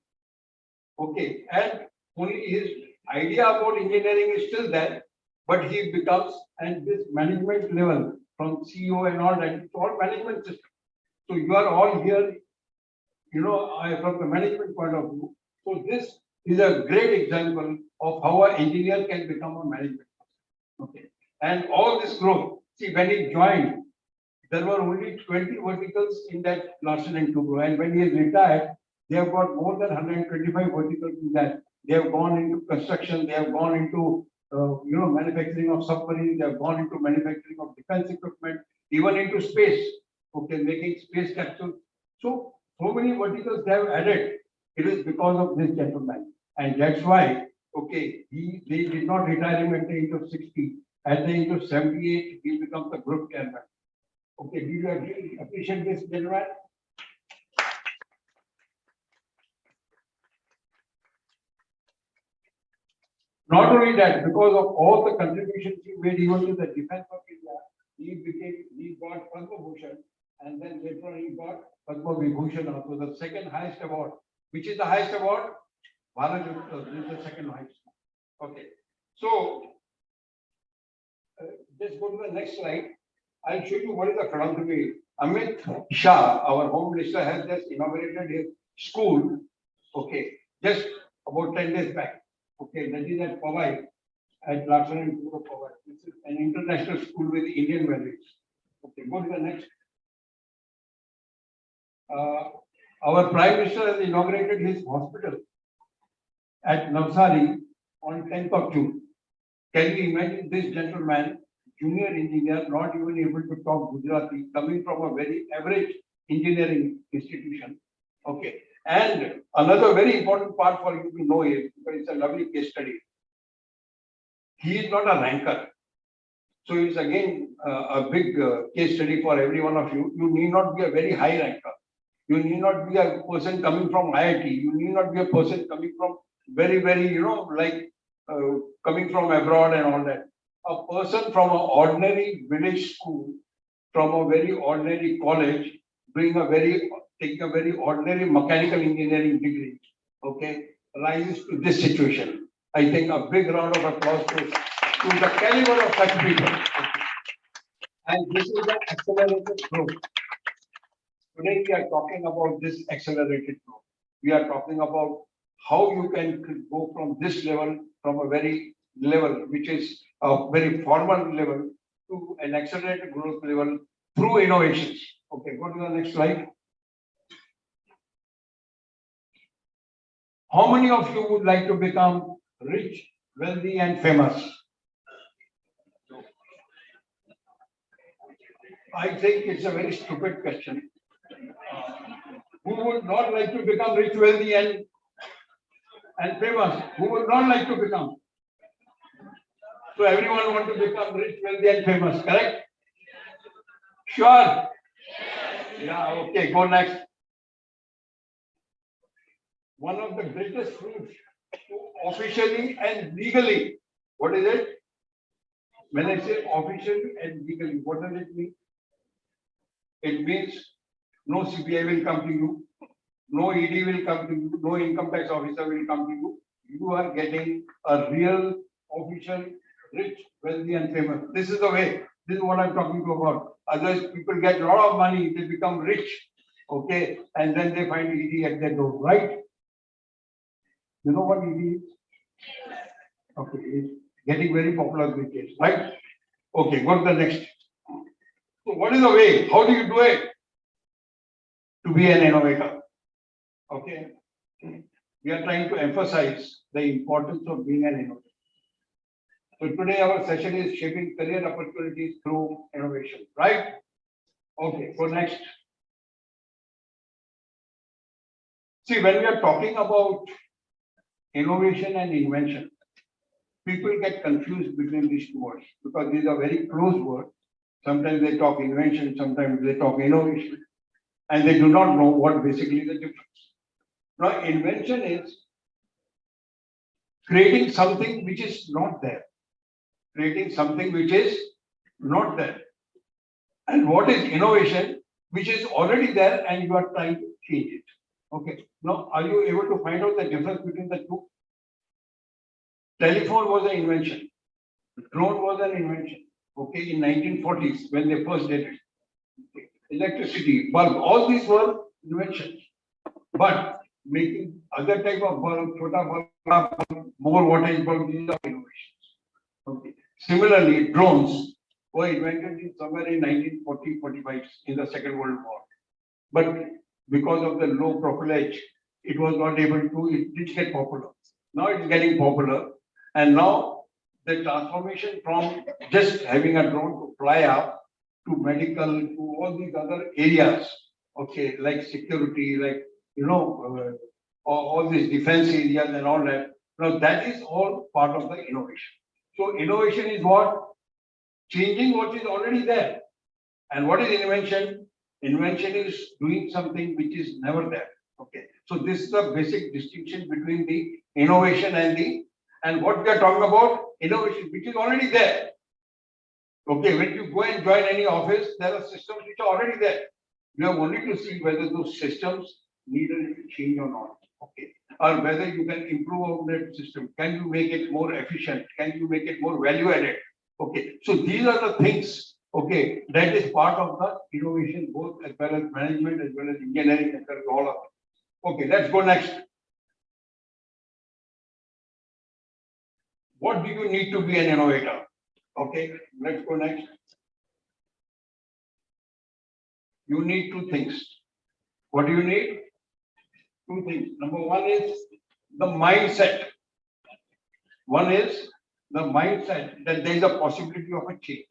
Okay. And only his idea about engineering is still there, but he becomes, and this management level from CEO and all that, it's all management system. So you are all here, you know, from the management point of view. So this is a great example of how an engineer can become a management. Okay. And all this growth, see, when he joined, there were only 20 verticals in that Larsen and Toubro. And when he is retired, they have got more than 125 verticals in that. They have gone into construction, they have gone into manufacturing of submarines, they have gone into manufacturing of defense equipment, even into space, okay, making space capsules. So many verticals they have added. It is because of this gentleman. And that's why, okay, they did not retire him at the age of 60. At the age of 78, he becomes the group chairman. Okay, do you appreciate this gentleman? Not only that, because of all the contributions he made even to the defense of India, he got Padma Bhushan, and then later on he got Padma Vibhushan also, the second highest award. Which is the highest award? Bharat Ratna, this is the second highest. Okay, so just go to the next slide. I'll show you what is the philanthropy. Amit Shah, our home minister, has just inaugurated his school. Okay, just about 10 days back. Okay, that is at Powai, at Larsen and Toubro Powai. This is an international school with Indian values. Okay, go to the next. Our Prime Minister has inaugurated his hospital at Navsari on 10th of June. Can you imagine this gentleman junior engineer, not even able to talk Gujarati, coming from a very average engineering institution. Okay. And another very important part for you to know is, because it's a lovely case study, he is not a ranker. So it's again a big case study for every one of you. You need not be a very high ranker. You need not be a person coming from IIT. You need not be a person coming from very, coming from abroad and all that. A person from an ordinary village school, from a very ordinary college, taking a very ordinary mechanical engineering degree, okay, rises to this situation. I think a big round of applause to the caliber of such people. And this is the accelerated growth. Today we are talking about this accelerated growth. We are talking about how you can go from this level, from a very level which is a very formal level, to an accelerated growth level through innovations. Okay, go to the next slide. How many of you would like to become rich, wealthy, and famous? I think it's a very stupid question. Who would not like to become rich, wealthy, and famous? Who would not like to become? So everyone want to become rich, wealthy, and famous, correct? Sure? Yeah, okay, go next. One of the greatest fruits to officially and legally, what is it? When I say officially and legally, what does it mean? It means no CBI will come to you, no ED will come to you, no income tax officer will come to you. You are getting a real, official, rich, wealthy, and famous. This is the way. This is what I'm talking about. Otherwise, people get a lot of money, they become rich, okay, and then they find ED at their door, right? You know what ED is? Okay, it's getting very popular these days, right? Okay, go to the next. So what is the way? How do you do it? To be an innovator. Okay. We are trying to emphasize the importance of being an innovator. So today our session is shaping career opportunities through innovation, right? Okay, so next. See, when we are talking about innovation and invention, people get confused between these two words because these are very close words. Sometimes they talk invention, sometimes they talk innovation, and they do not know what basically the difference. Now, invention is creating something which is not there, creating something which is not there. And what is innovation? Which is already there and you are trying to change it. Okay. Now, are you able to find out the difference between the two? Telephone was an invention. Drone was an invention. Okay, in 1940s when they first did it. Okay. Electricity, bulb, all these were inventions. But making other type of bulb, chota bulb, more wattage bulb, these are innovations. Okay. Similarly, drones were invented in somewhere in 1940-45 in the Second World War. But because of the low propellage, it was not able to, it did get popular. Now it's getting popular. And now the transformation from just having a drone to fly up to medical, to all these other areas, okay, like security, like, all these defense areas and all that. Now that is all part of the innovation. So innovation is what? Changing what is already there. And what is invention? Invention is doing something which is never there. Okay. So this is the basic distinction between the innovation and what we are talking about, innovation, which is already there. Okay, when you go and join any office, there are systems which are already there. You have only to see whether those systems need a little change or not. Okay, or whether you can improve on that system. Can you make it more efficient? Can you make it more value added? Okay, so these are the things. Okay, that is part of the innovation, both as well as management, as well as engineering, as well as all of it. Okay, let's go next. What do you need to be an innovator? Okay, let's go next. You need two things. What do you need? Two things. Number one is the mindset. One is the mindset that there is a possibility of a change.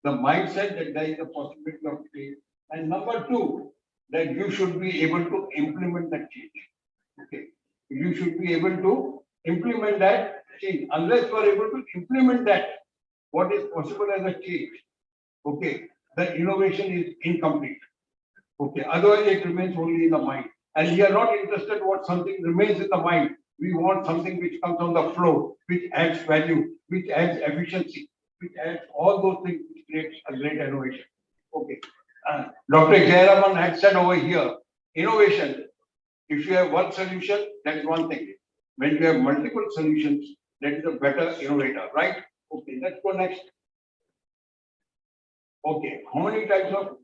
the mindset that there is a possibility of change. And number two, that you should be able to implement that change. Okay, you should be able to implement that change. Unless you are able to implement that, what is possible as a change, okay, the innovation is incomplete. Okay, otherwise it remains only in the mind. And we are not interested what something remains in the mind. We want something which comes on the flow, which adds value, which adds efficiency, which adds all those things, which creates a great innovation. Okay. Dr. Jayaraman had said over here, innovation, if you have one solution, that is one thing. When you have multiple solutions, that is a better innovator, right? Okay, let's go next. Okay, how many types of,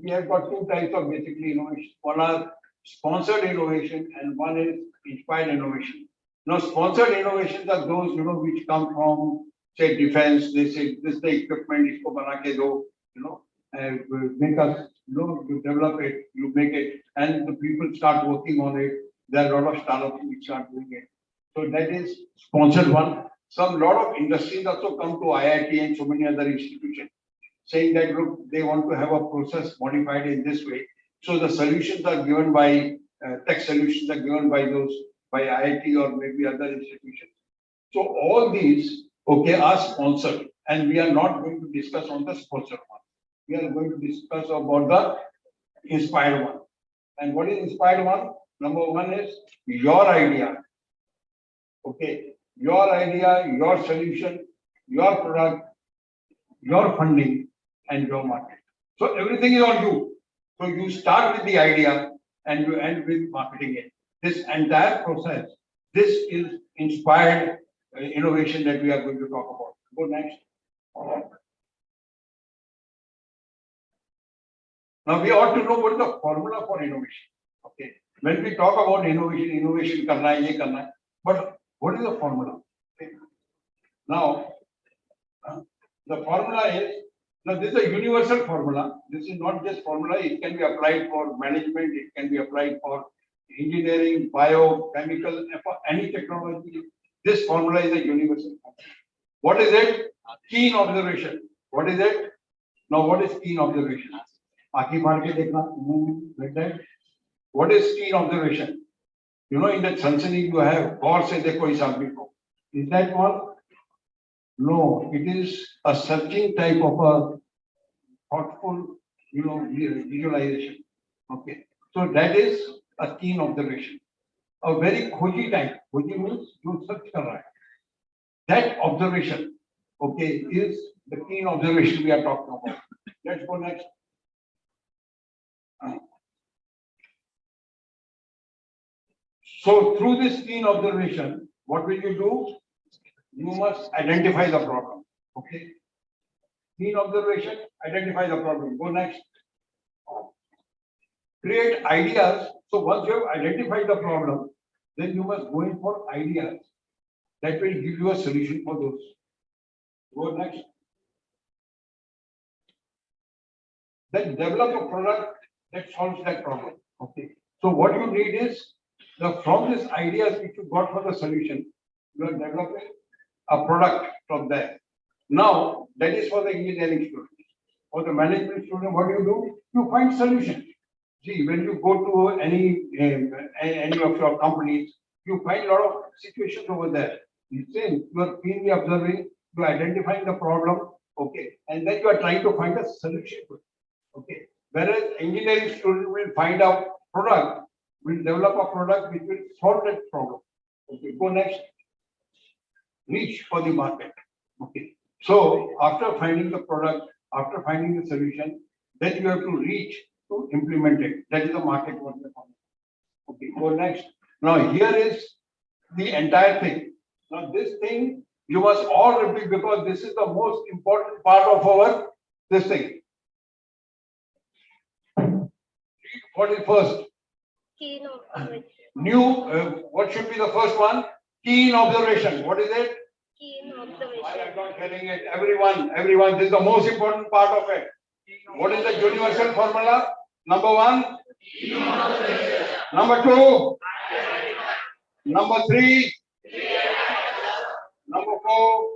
we have got two types of basically innovation. One are sponsored innovation and one is inspired innovation. Now, sponsored innovations are those, which come from, say, defense. They say, this is the equipment, isko bana ke do, and make us, you develop it, you make it, and the people start working on it. There are a lot of startups which start doing it. So that is sponsored one. Some lot of industries also come to IIT and so many other institutions, saying that, look, they want to have a process modified in this way. So the solutions are given by, tech solutions are given by IIT or maybe other institutions. So all these, okay, are sponsored, and we are not going to discuss on the sponsored one. We are going to discuss about the inspired one. And what is inspired one? Number one is your idea. Okay, your idea, your solution, your product, your funding, and your market. So everything is on you. So you start with the idea and you end with marketing it. This entire process, this is inspired innovation that we are going to talk about. Go next. Now we ought to know what is the formula for innovation. Okay. When we talk about innovation karna hai, ye karna hai. But what is the formula? Okay. Now, the formula is, now this is a universal formula. This is not just formula. It can be applied for management. It can be applied for engineering, biochemical, for any technology. This formula is a universal formula. What is it? Keen observation. What is it? Now, what is keen observation? Aaki maar ke dekhna, like that. What is keen observation? In that Sansani you have gaur se dekho is aadmi ko. Is that one? No, it is a searching type of a thoughtful, visualization. Okay, so that is a keen observation. A very khoji type. Khoji means you search kar raha hai. That observation, okay, is the keen observation we are talking about. Let's go next. So through this keen observation, what will you do? You must identify the problem. Okay. Keen observation, identify the problem. Go next. Create ideas. So once you have identified the problem, then you must go in for ideas that will give you a solution for those. Go next. Then develop a product that solves that problem. Okay. So what you need is, from these ideas which you got for the solution, you are developing a product from there. Now, that is for the engineering student. For the management student, what do? You find solutions. See, when you go to any of your companies, you find a lot of situations over there. You are keenly observing, you are identifying the problem, okay, and then you are trying to find a solution to it. Okay. Whereas engineering student will find a product, will develop a product which will solve that problem. Okay, go next. Reach for the market. Okay. So after finding the product, after finding the solution, then you have to reach to implement it. That is the market. Okay, go next. Now here is the entire thing. Now this thing you must all repeat because this is the most important part of our this thing. What is first? Keen observation. What should be the first one? Keen observation. What is it? Keen observation. I am not hearing it. Everyone, this is the most important part of it. What is the universal formula? Number one. Number two. Number three. Number four.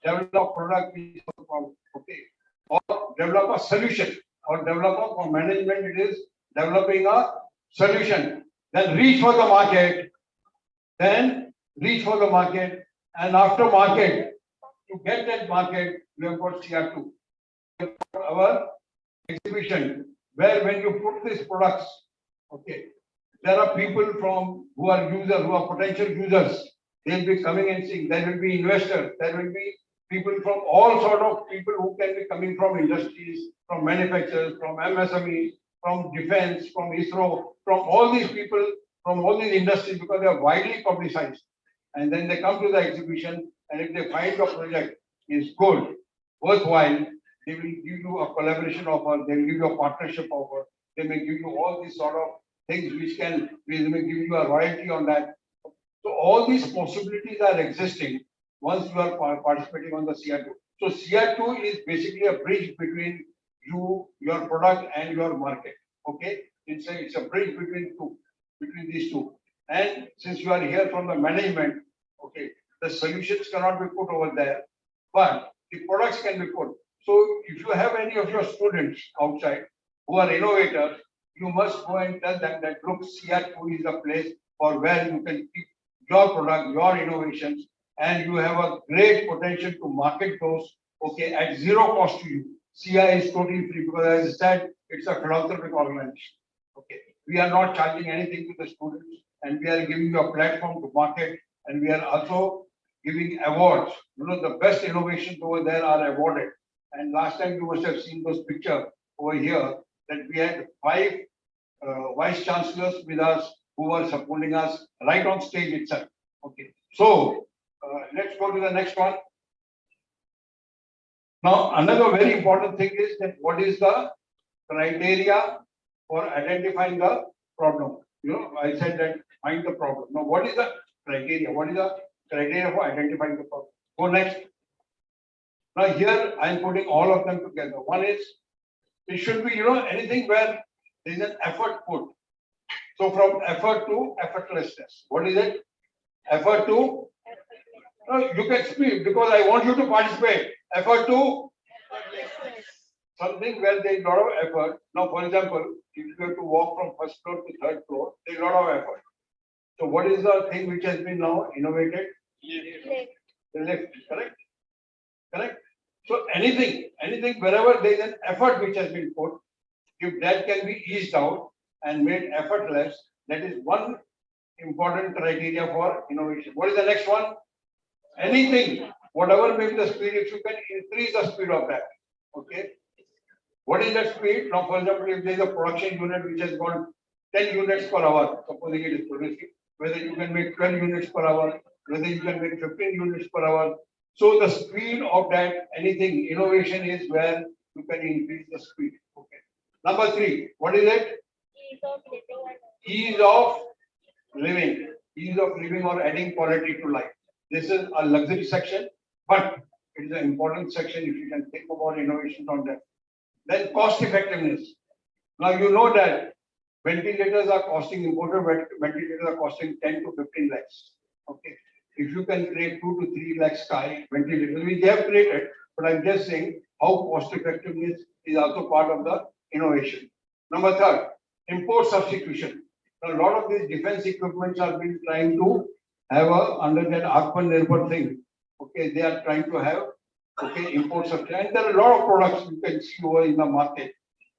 Develop product. develop a solution, or developer for management, it is developing a solution. Then reach for the market, and after market, to get that market, we have got CR2. Our exhibition, where when you put these products, okay, there are people from who are users, who are potential users. They'll be coming and seeing. There will be investors. There will be people from all sort of people who can be coming from industries, from manufacturers, from MSMEs, from defense, from ISRO, from all these people, from all these industries, because they are widely publicized. And then they come to the exhibition, and if they find the project is good, worthwhile, they will give you a collaboration offer, they will give you a partnership offer, they may give you all these sort of things which may give you a royalty on that. So all these possibilities are existing once you are participating on the CR2. So CR2 is basically a bridge between you, your product, and your market. Okay, it's a bridge between these two. And since you are here from the management, okay, the solutions cannot be put over there, but the products can be put. So if you have any of your students outside who are innovators, you must go and tell them that look, CR2 is a place for where you can keep your product, your innovations, and you have a great potential to market those, okay, at zero cost to you. CI is totally free because, as I said, it's a philanthropic organization. Okay, we are not charging anything to the students, and we are giving you a platform to market, and we are also giving awards. You know, the best innovations over there are awarded. And last time you must have seen those pictures over here that we had 5 vice chancellors with us who were supporting us right on stage itself. Okay, so let's go to the next one. Now, another very important thing is that what is the criteria for identifying the problem? You know, I said that find the problem. Now, what is the criteria? What is the criteria for identifying the problem? Go next. Now, here I am putting all of them together. One is, it should be, you know, anything where there is an effort put. So from effort to effortlessness. What is it? Effort to, no, you can speak because I want you to participate. Effort to something where there is a lot of effort. Now, for example, if you have to walk from first floor to third floor, there is a lot of effort. So what is the thing which has been now innovated? The lift, correct? Correct? So anything wherever there is an effort which has been put, if that can be eased out and made effortless, that is one important criteria for innovation. What is the next one? Anything, whatever may be the speed, if you can increase the speed of that. Okay. What is that speed? Now, for example, if there is a production unit which has gone 10 units per hour, supposing it is producing, whether you can make 12 units per hour, whether you can make 15 units per hour. So the speed of that, anything, innovation is where you can increase the speed. Okay. Number 3, what is it? Ease of living. Ease of living or adding quality to life. This is a luxury section, but it is an important section if you can think about innovations on that. Then cost effectiveness. Now you know that ventilators are costing, imported ventilators are costing 10 to 15 lakhs. Okay. If you can create 2 to 3 lakh sky ventilators, which they have created, but I'm just saying how cost effectiveness is also part of the innovation. Number 3, import substitution. Now, a lot of these defense equipments are being trying to have under that Atmanirbhar thing. Okay, they are trying to have import substitution. And there are a lot of products you can see over in the market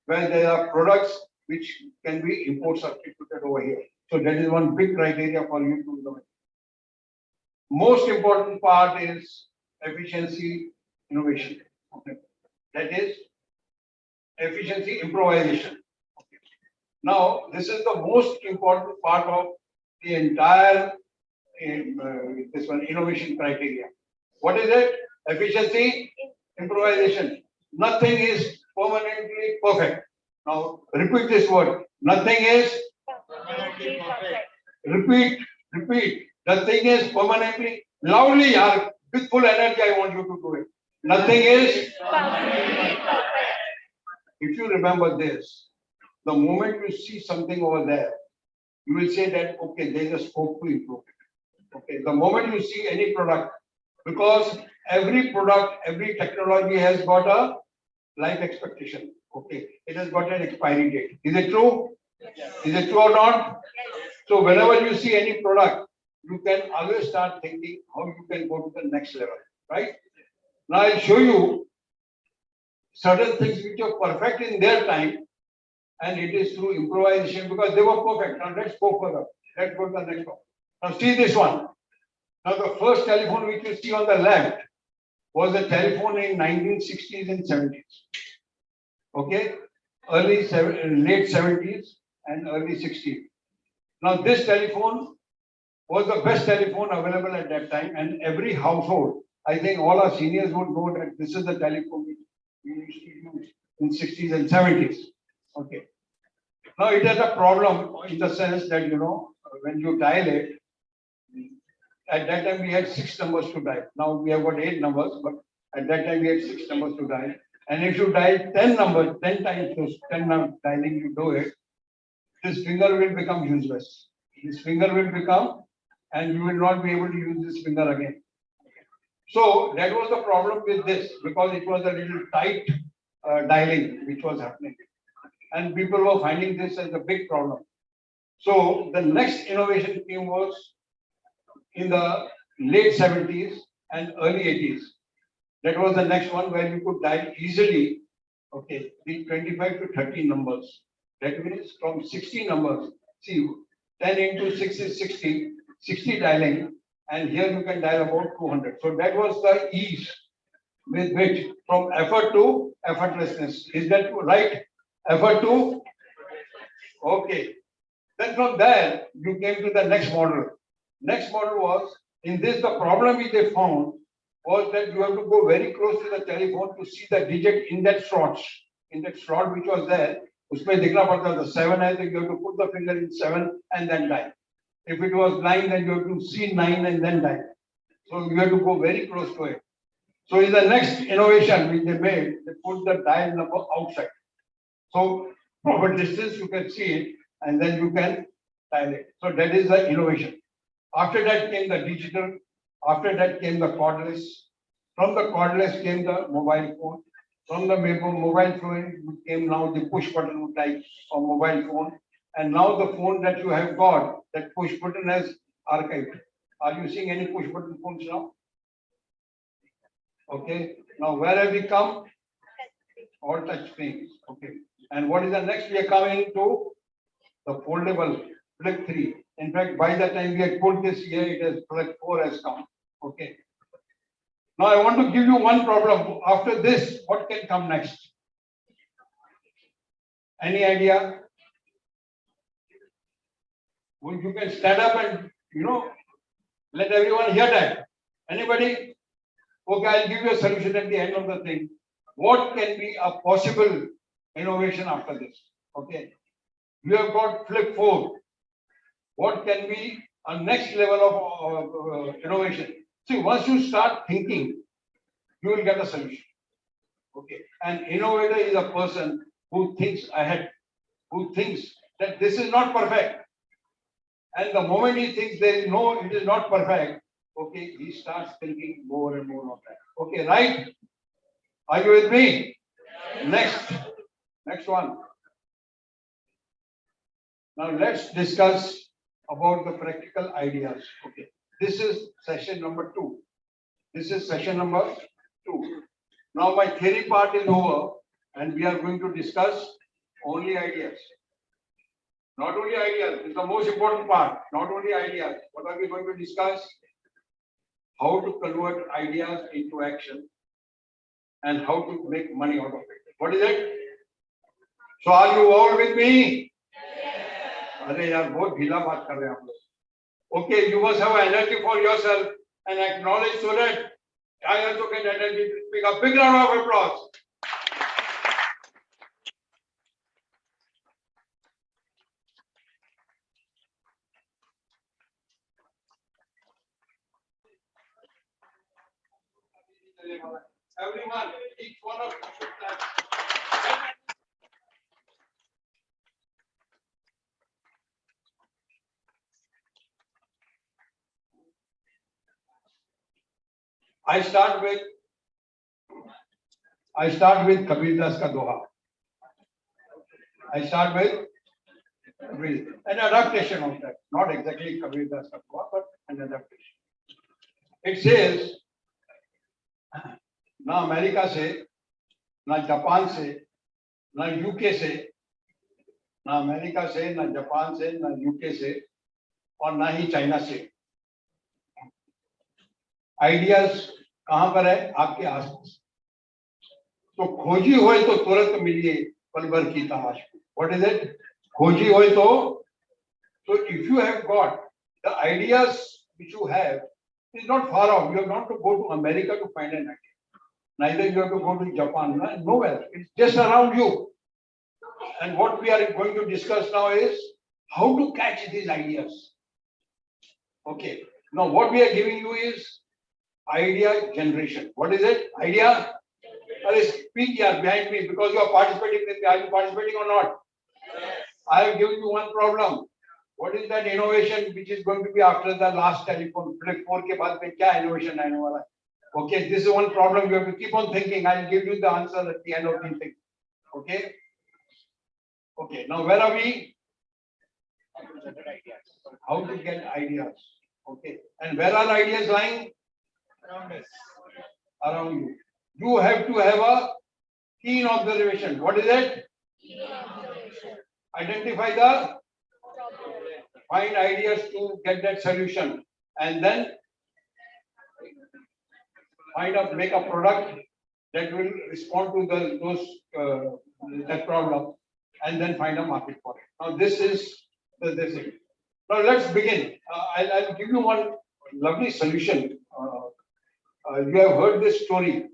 where there are products which can be import substituted over here. So that is one big criteria for you to innovate. Most important part is efficiency innovation. Okay. That is efficiency improvisation. Okay. Now, this is the most important part of the entire this one innovation criteria. What is it? Efficiency improvisation. Nothing is permanently perfect. Now, repeat this word. Nothing is Permanently perfect. Repeat. Nothing is permanently, loudly, with full energy, I want you to do it. Nothing is Permanently perfect. If you remember this, the moment you see something over there, you will say that, okay, there is a scope to improve it. Okay, the moment you see any product, because every product, every technology has got a life expectation. Okay, it has got an expiry date. Is it true? Is it true or not? So whenever you see any product, you can always start thinking how you can go to the next level, right? Now I'll show you certain things which are perfect in their time, and it is through improvisation because they were perfect. Now let's go further. Let's go to the next one. Now see this one. Now the first telephone which you see on the left was a telephone in 1960s and 70s. Okay, late 70s and early 60s. Now this telephone was the best telephone available at that time, and every household, I think all our seniors would know that this is the telephone which we used to use in 60s and 70s. Okay. Now it has a problem in the sense that when you dial it, at that time we had 6 numbers to dial. Now we have got 8 numbers, but at that time we had 6 numbers to dial. And if you dial 10 numbers, 10 times those 10 dialing you do it, this finger will become useless. This finger will become, and you will not be able to use this finger again. So that was the problem with this, because it was a little tight dialing which was happening. And people were finding this as a big problem. So the next innovation came was in the late 70s and early 80s. That was the next one where you could dial easily, okay, the 25 to 30 numbers. That means from 60 numbers, see, 10 into 6 is 60, 60 dialing, and here you can dial about 200. So that was the ease with which from effort to effortlessness. Is that right? Effort to? Okay. Then from there, you came to the next model. Next model was, in this, the problem which they found was that you have to go very close to the telephone to see the digit in that slot. In that slot which was there, usme dikhna padta tha 7 hai, you have to put the finger in 7 and then dial. If it was 9, then you have to see 9 and then dial. So you have to go very close to it. So in the next innovation which they made, they put the dial number outside. So from a distance you can see it and then you can dial it. So that is the innovation. After that came the digital. After that came the cordless. From the cordless came the mobile phone. From the mobile phone came now the push button type of mobile phone. And now the phone that you have got, that push button has archived. Are you seeing any push button phones now? Okay. Now where have we come? All touch screens. Okay. And what is the next? We are coming to the foldable Flip 3. In fact, by the time we had put this here, it has Flip 4 has come. Okay. Now I want to give you one problem. After this, what can come next? Any idea? Well, you can stand up and let everyone hear that. Anybody? Okay, I'll give you a solution at the end of the thing. What can be a possible innovation after this? Okay. You have got Flip 4. What can be a next level of innovation? See, once you start thinking, you will get a solution. Okay. An innovator is a person who thinks ahead, who thinks that this is not perfect. And the moment he thinks there is no, it is not perfect, okay, he starts thinking more and more of that. Okay, right? Are you with me? Next one. Now let's discuss about the practical ideas. Okay, this is session number 2. This is session number 2. Now my theory part is over, and we are going to discuss only ideas. Not only ideas, it's the most important part. Not only ideas. What are we going to discuss? How to convert ideas into action and how to make money out of it. What is it? So are you all with me? अरे यार बहुत ढीला बात कर रहे हैं आप लोग. Okay, you must have energy for yourself and acknowledge so that I also get energy to speak. A big round of applause. Everyone, each one of you should clap. I start with I start with Kabir Das ka doha. I start with an adaptation of that, not exactly Kabir Das ka doha, but an adaptation. It says, ना America से, ना Japan से, ना UK से, ना America से, ना Japan से, ना यूके से, और ना ही चाइना से। आइडियाज कहां पर है? आपके आसपास। तो खोजी होए तो तुरंत मिलिए पल भर की तलाश में। What is it? खोजी होए तो if you have got the ideas which you have is not far off. You have not to go to America to find an idea. Neither you have to go to Japan. Nowhere. It's just around you. And what we are going to discuss now is how to catch these ideas. Okay. Now what we are giving you is idea generation. What is it? Idea? Speak here behind me because you are participating with me. Are you participating or not? I have given you one problem. What is that innovation which is going to be after the last telephone? Flip 4 के बाद में क्या innovation आने वाला है? Okay, this is one problem you have to keep on thinking. I'll give you the answer at the end of the thing. Okay? Okay, now where are we? How to get ideas. Okay, and where are ideas lying? Around us. Around you. You have to have a keen observation. What is it? Keen observation. Identify the find ideas to get that solution, and then make a product that will respond to that problem, and then find a market for it. Now this is this thing. Now let's begin. I'll give you one lovely solution. You have heard this story,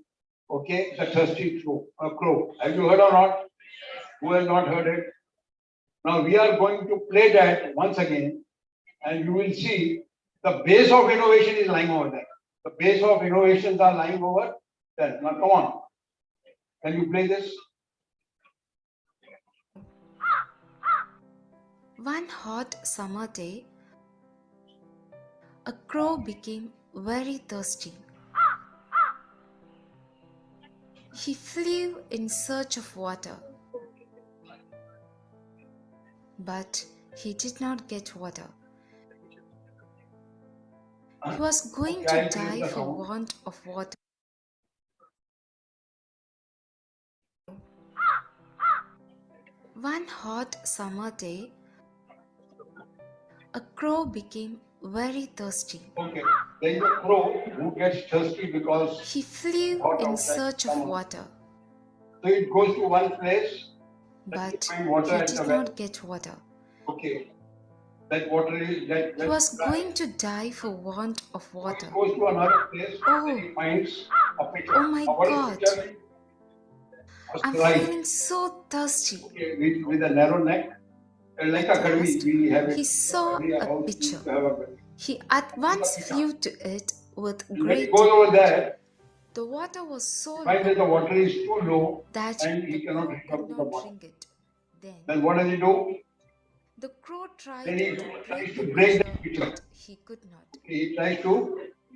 okay? The thirsty crow. Have you heard or not? Who has not heard it? Now we are going to play that once again, and you will see the base of innovation is lying over there. The base of innovations are lying over there. Now come on. Can you play this? One hot summer day, a crow became very thirsty. He flew in search of water, but he did not get water. He was going to die for want of water. One hot summer day, a crow became very thirsty. Okay, there is a crow who gets thirsty because He flew in search of water, so it goes to one place, but find water he at did the well. not get water. Okay, that water is that. He was going to die for want of He water. goes to another place Oh. and he finds a pitcher. Oh my What is God. pitcher? A I'm slide. feeling so thirsty. Okay, with a narrow neck, like a At garvi, last, we have it. he saw Every a house pitcher. used to have a garvi. He at once flew to it with When he great goes over there, The water was so finds that the low water is too low that and the he cannot crow reach up could to the not bottom. drink it. Then Then what does he do? the crow tried Then he to tries break to the break the pitcher, pitcher. but he could not. He tries to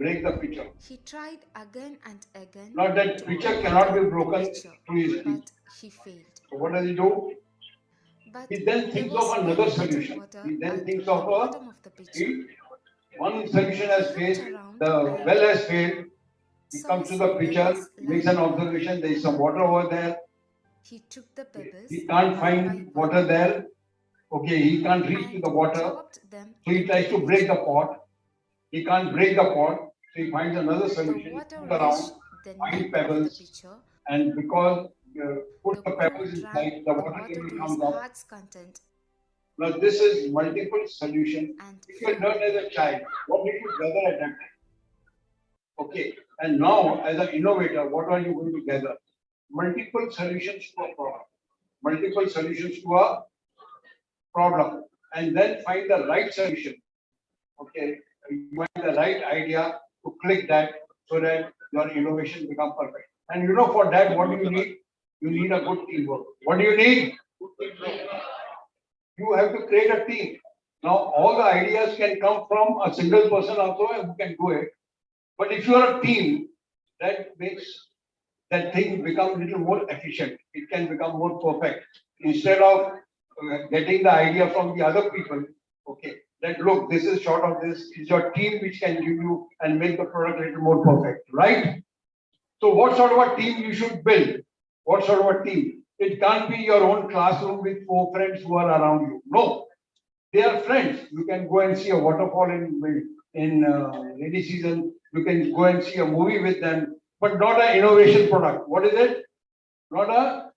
break the pitcher. He tried again and again Now that to pitcher cannot be overcome the broken pitcher, through his teeth. but he failed. So what does he do? But He then there thinks was of very another little solution. water He then at thinks the of bottom of the pitcher. one solution has He failed, looked around the and well has failed. He saw comes to some the pitcher, pebbles makes lying an around. observation, there is some water over there. He took the pebbles He can't one find by water one there. Okay, he can't reach to and the water. dropped them So he into tries the to break pitcher. the pot. He can't break the pot. So he finds another The solution. water Look around, reached the find neck of the pebbles, pitcher. and because put The the crow pebbles inside, drank the the water water level to his comes up. heart's content Now this is multiple solution. and If you flew. learn as a child, what did you gather at that time? Okay, and now as an innovator, what are you going to gather? Multiple solutions to a problem. Multiple solutions to a problem, and then find the right solution. Okay, you find the right idea to click that so that your innovation become perfect. And you know, for that, what do you need? You need a good teamwork. What do you need? You have to create a team. Now, all the ideas can come from a single person also who can do it. But if you are a team, that makes that thing become a little more efficient. It can become more perfect. Instead of getting the idea from the other people, okay, that look, this is short of this, is your team which can give you and make the product a little more perfect, right? So what sort of a team you should build? What sort of a team? It can't be your own classroom with 4 friends who are around you. No, they are friends. You can go and see a waterfall in rainy season. You can go and see a movie with them, but not an innovation product. What is it? Not a,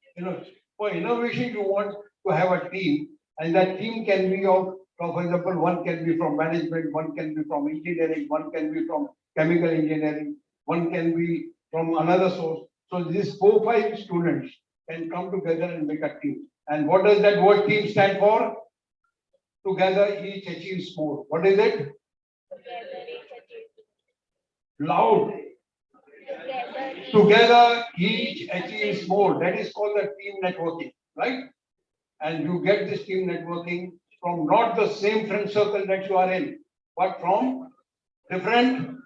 for innovation, you want to have a team, and that team can be of, for example, one can be from management, one can be from engineering, one can be from chemical engineering, one can be from another source. So these 4, 5 students can come together and make a team. And what does that word team stand for? Together each achieves more. What is it? Together each achieves. Loud. Together each achieves more. That is called the team networking, right? And you get this team networking from not the same friend circle that you are in, but from different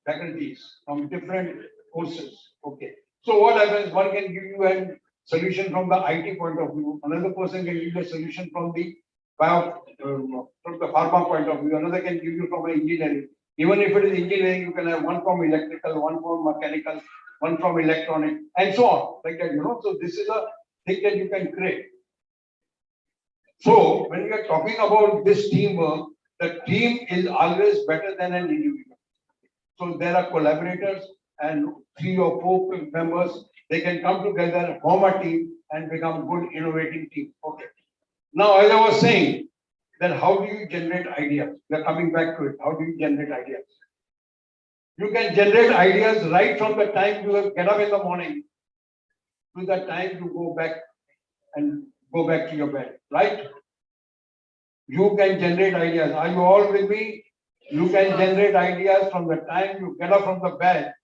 faculties, from different courses. Okay. So what happens? One can give you a solution from the IT point of view. Another person can give you a solution from the from the pharma point of view. Another can give you from engineering. Even if it is engineering, you can have one from electrical, one from mechanical, one from electronic, and so on, like that. So this is a thing that you can create. So when we are talking about this teamwork, the team is always better than an individual. So there are collaborators and 3 or 4 members. They can come together, form a team, and become good innovating team. Okay. Now, as I was saying, then how do you generate ideas? We are coming back to it. How do you generate ideas? You can generate ideas right from the time you get up in the morning to the time you go back to your bed, right? You can generate ideas. Are you all with me? You can generate ideas from the time you get up from the bed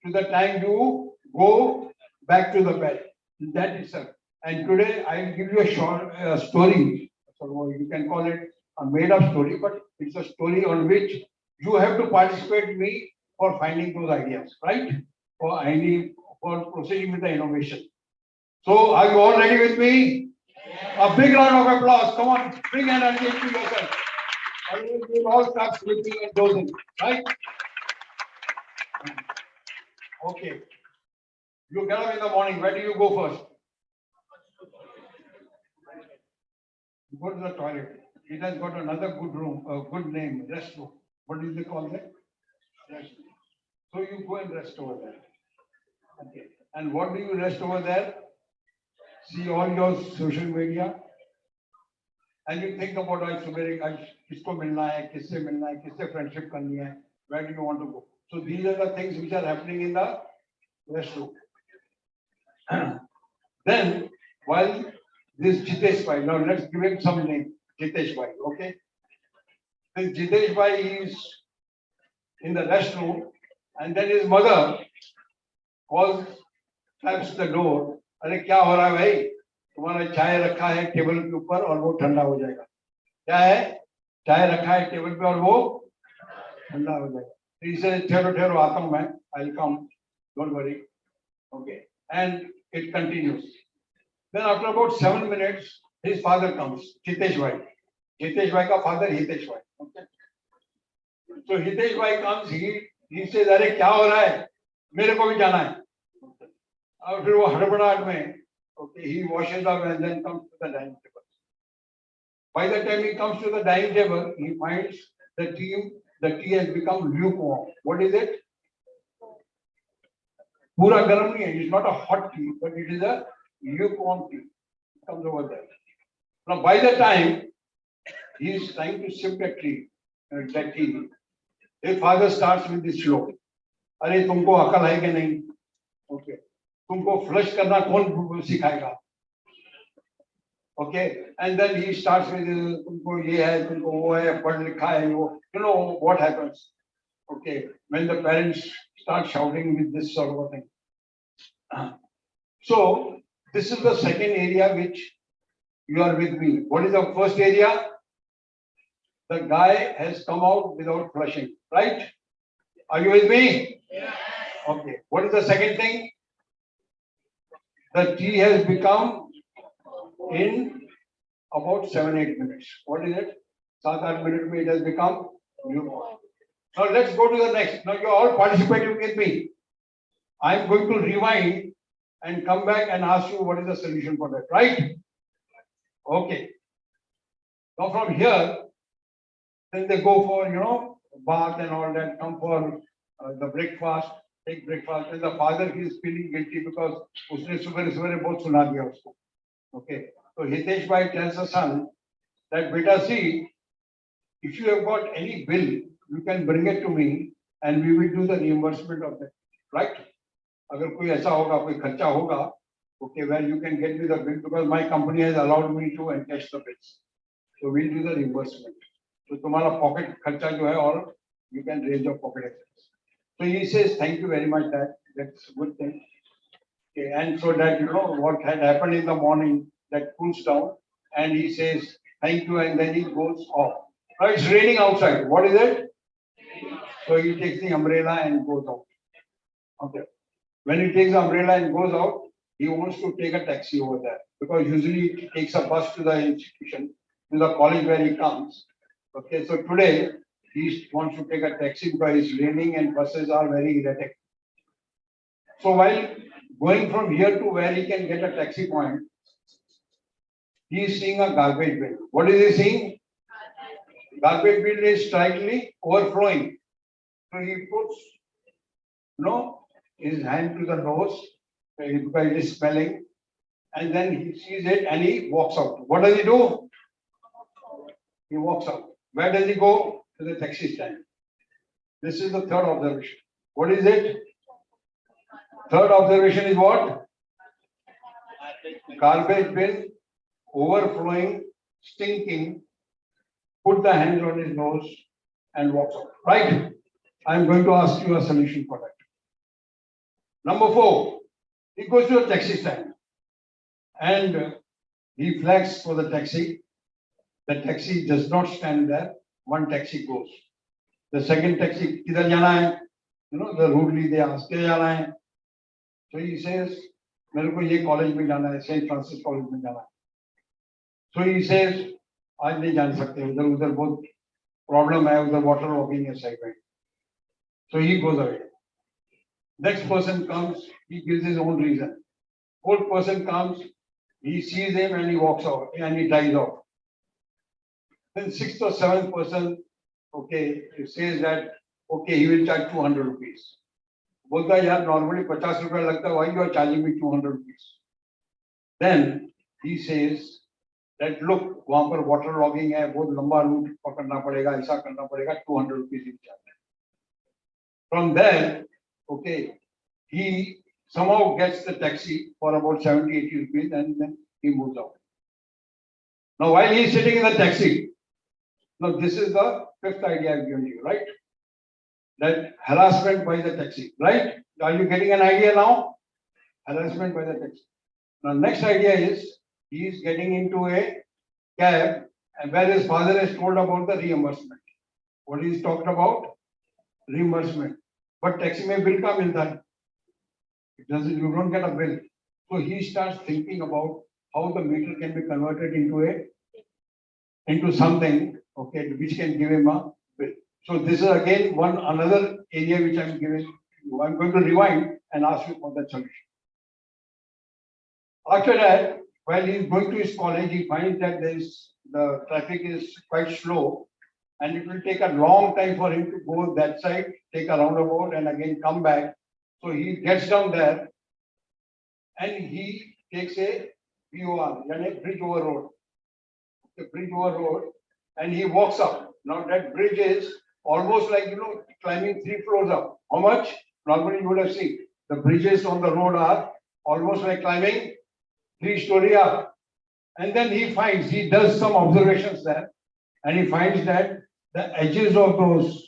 to the time you go back to the bed. That is it. And today I'll give you a short story. So you can call it a made-up story, but it's a story on which you have to participate with me for finding those ideas, right? For proceeding with the innovation. So are you all ready with me? A big round of applause. Come on, bring energy to yourself. We'll all start sleeping and dozing, right? Okay. You get up in the morning. Where do you go first? You go to the toilet. It has got another good room, a good name, restroom. What do they call that? Restroom. So you go and rest over there. Okay. And what do you rest over there? See all your social media. And you think about kisko milna hai, kisse milna hai, kisse friendship karni hai, where do you want to go? So these are the things which are happening in the restroom. Then, while this Jitesh Bhai, now let's give him some name, Jitesh Bhai, okay? This Jitesh Bhai is in the restroom, and then his mother taps the door. अरे क्या हो रहा है भाई? तुम्हारा चाय रखा है टेबल के ऊपर और वो ठंडा हो जाएगा. क्या है? चाय रखा है टेबल पे और वो ठंडा हो जाएगा. He says, ठहरो आता हूँ मैं. I'll come. Don't worry. Okay. And it continues. Then after about 7 minutes, his father comes, Hitesh Bhai. Hitesh Bhai ka father, Hitesh Bhai. Okay. So Hitesh Bhai comes, he says, अरे क्या हो रहा है? मेरे को भी जाना है. और फिर वो हड़बड़ाहट में, okay, he washes up and then comes to the dining table. By the time he comes to the dining table, he finds the tea has become lukewarm. What is it? Pura garam nahi hai. It's not a hot tea, but it is a lukewarm tea. It comes over there. Now, by the time he is trying to sip that tea, his father starts with this slow. अरे तुमको अकल है कि नहीं? Okay. तुमको flush करना कौन सिखाएगा? Okay. And then he starts with तुमको ये है, तुमको वो है, पढ़ लिखा है वो. You know what happens? Okay. When the parents start shouting with this sort of a thing. So this is the second area which you are with me. What is the first area? The guy has come out without flushing, right? Are you with me? Yes. Okay. What is the second thing? The tea has become in about 7-8 minutes. What is it? 7-8 minutes it has become lukewarm. Now let's go to the next. Now you are all participating with me. I am going to rewind and come back and ask you what is the solution for that, right? Okay. Now from here, then they go for, bath and all that, come for the breakfast, take breakfast. And the father, he is feeling guilty because usne subere bahut suna diya usko. Okay. So Hitesh Bhai tells the son that, beta, see, if you have got any bill, you can bring it to me and we will do the reimbursement of that, right? अगर कोई ऐसा होगा, कोई खर्चा होगा, okay, where you can get me the bill because my company has allowed me to encash the bills. So we'll do the reimbursement. So तुम्हारा pocket खर्चा जो है, और you can raise your pocket expense. So he says, thank you very much, Dad. That's a good thing. Okay, and so that what had happened in the morning, that cools down, and he says thank you, and then he goes off. Now it's raining outside. What is it? So he takes the umbrella and goes out. Okay. When he takes the umbrella and goes out, he wants to take a taxi over there because usually he takes a bus to the institution, to the college where he comes. Okay, so today he wants to take a taxi because it's raining and buses are very erratic. So while going from here to where he can get a taxi point, he is seeing a garbage bin. What is he seeing? Garbage bin is slightly overflowing. So he puts, his hand to the nose because it is smelling, and then he sees it and he walks out. What does he do? He walks out. Where does he go? To the taxi stand. This is the third observation. What is it? Third observation is what? Garbage bin, overflowing, stinking, put the hands on his nose and walks out. Right? I am going to ask you a solution for that. Number 4, he goes to a taxi stand and he flags for the taxi. The taxi does not stand there. One taxi goes. The second taxi, kidhar jana hai? The rudely they ask, kidhar jana hai? So he says, मेरे को ये college में जाना है, Saint Francis college में जाना है. So he says, आज नहीं जा सकते, उधर उधर बहुत प्रॉब्लम है, उधर वाटर वॉकिंग है साइड में. So he goes away. Next person comes, he gives his own reason. Fourth person comes, he sees him and he walks out and he drives off. Then sixth or seventh person, okay, he says that, okay, he will charge 200 rupees. बोलता है यार normally 50 रुपया लगता है, why you are charging me 200 rupees? Then he says that look, वहाँ पर water logging है, बहुत लंबा रूट पकड़ना पड़ेगा, ऐसा करना पड़ेगा, 200 rupees he charge. From there, okay, he somehow gets the taxi for about 70-80 rupees and then he moves out. Now while he is sitting in the taxi, now this is the fifth idea I've given you, right? That harassment by the taxi, right? Are you getting an idea now? Harassment by the taxi. Now next idea is he is getting into a cab and where his father has told about the reimbursement. What he's talked about? Reimbursement. But taxi mein bill ka milta hai. It doesn't, you don't get a bill. So he starts thinking about how the meter can be converted into something, okay, which can give him a bill. So this is again another area which I'm giving you. I'm going to rewind and ask you for that solution. After that, while he's going to his college, he finds that the traffic is quite slow and it will take a long time for him to go that side, take a roundabout and again come back. So he gets down there and he takes a BOR, yani bridge over road. The bridge over road, and he walks up. Now that bridge is almost like, climbing 3 floors up. How much? Normally you would have seen. The bridges on the road are almost like climbing 3-story up. And then he does some observations there, and he finds that the edges of those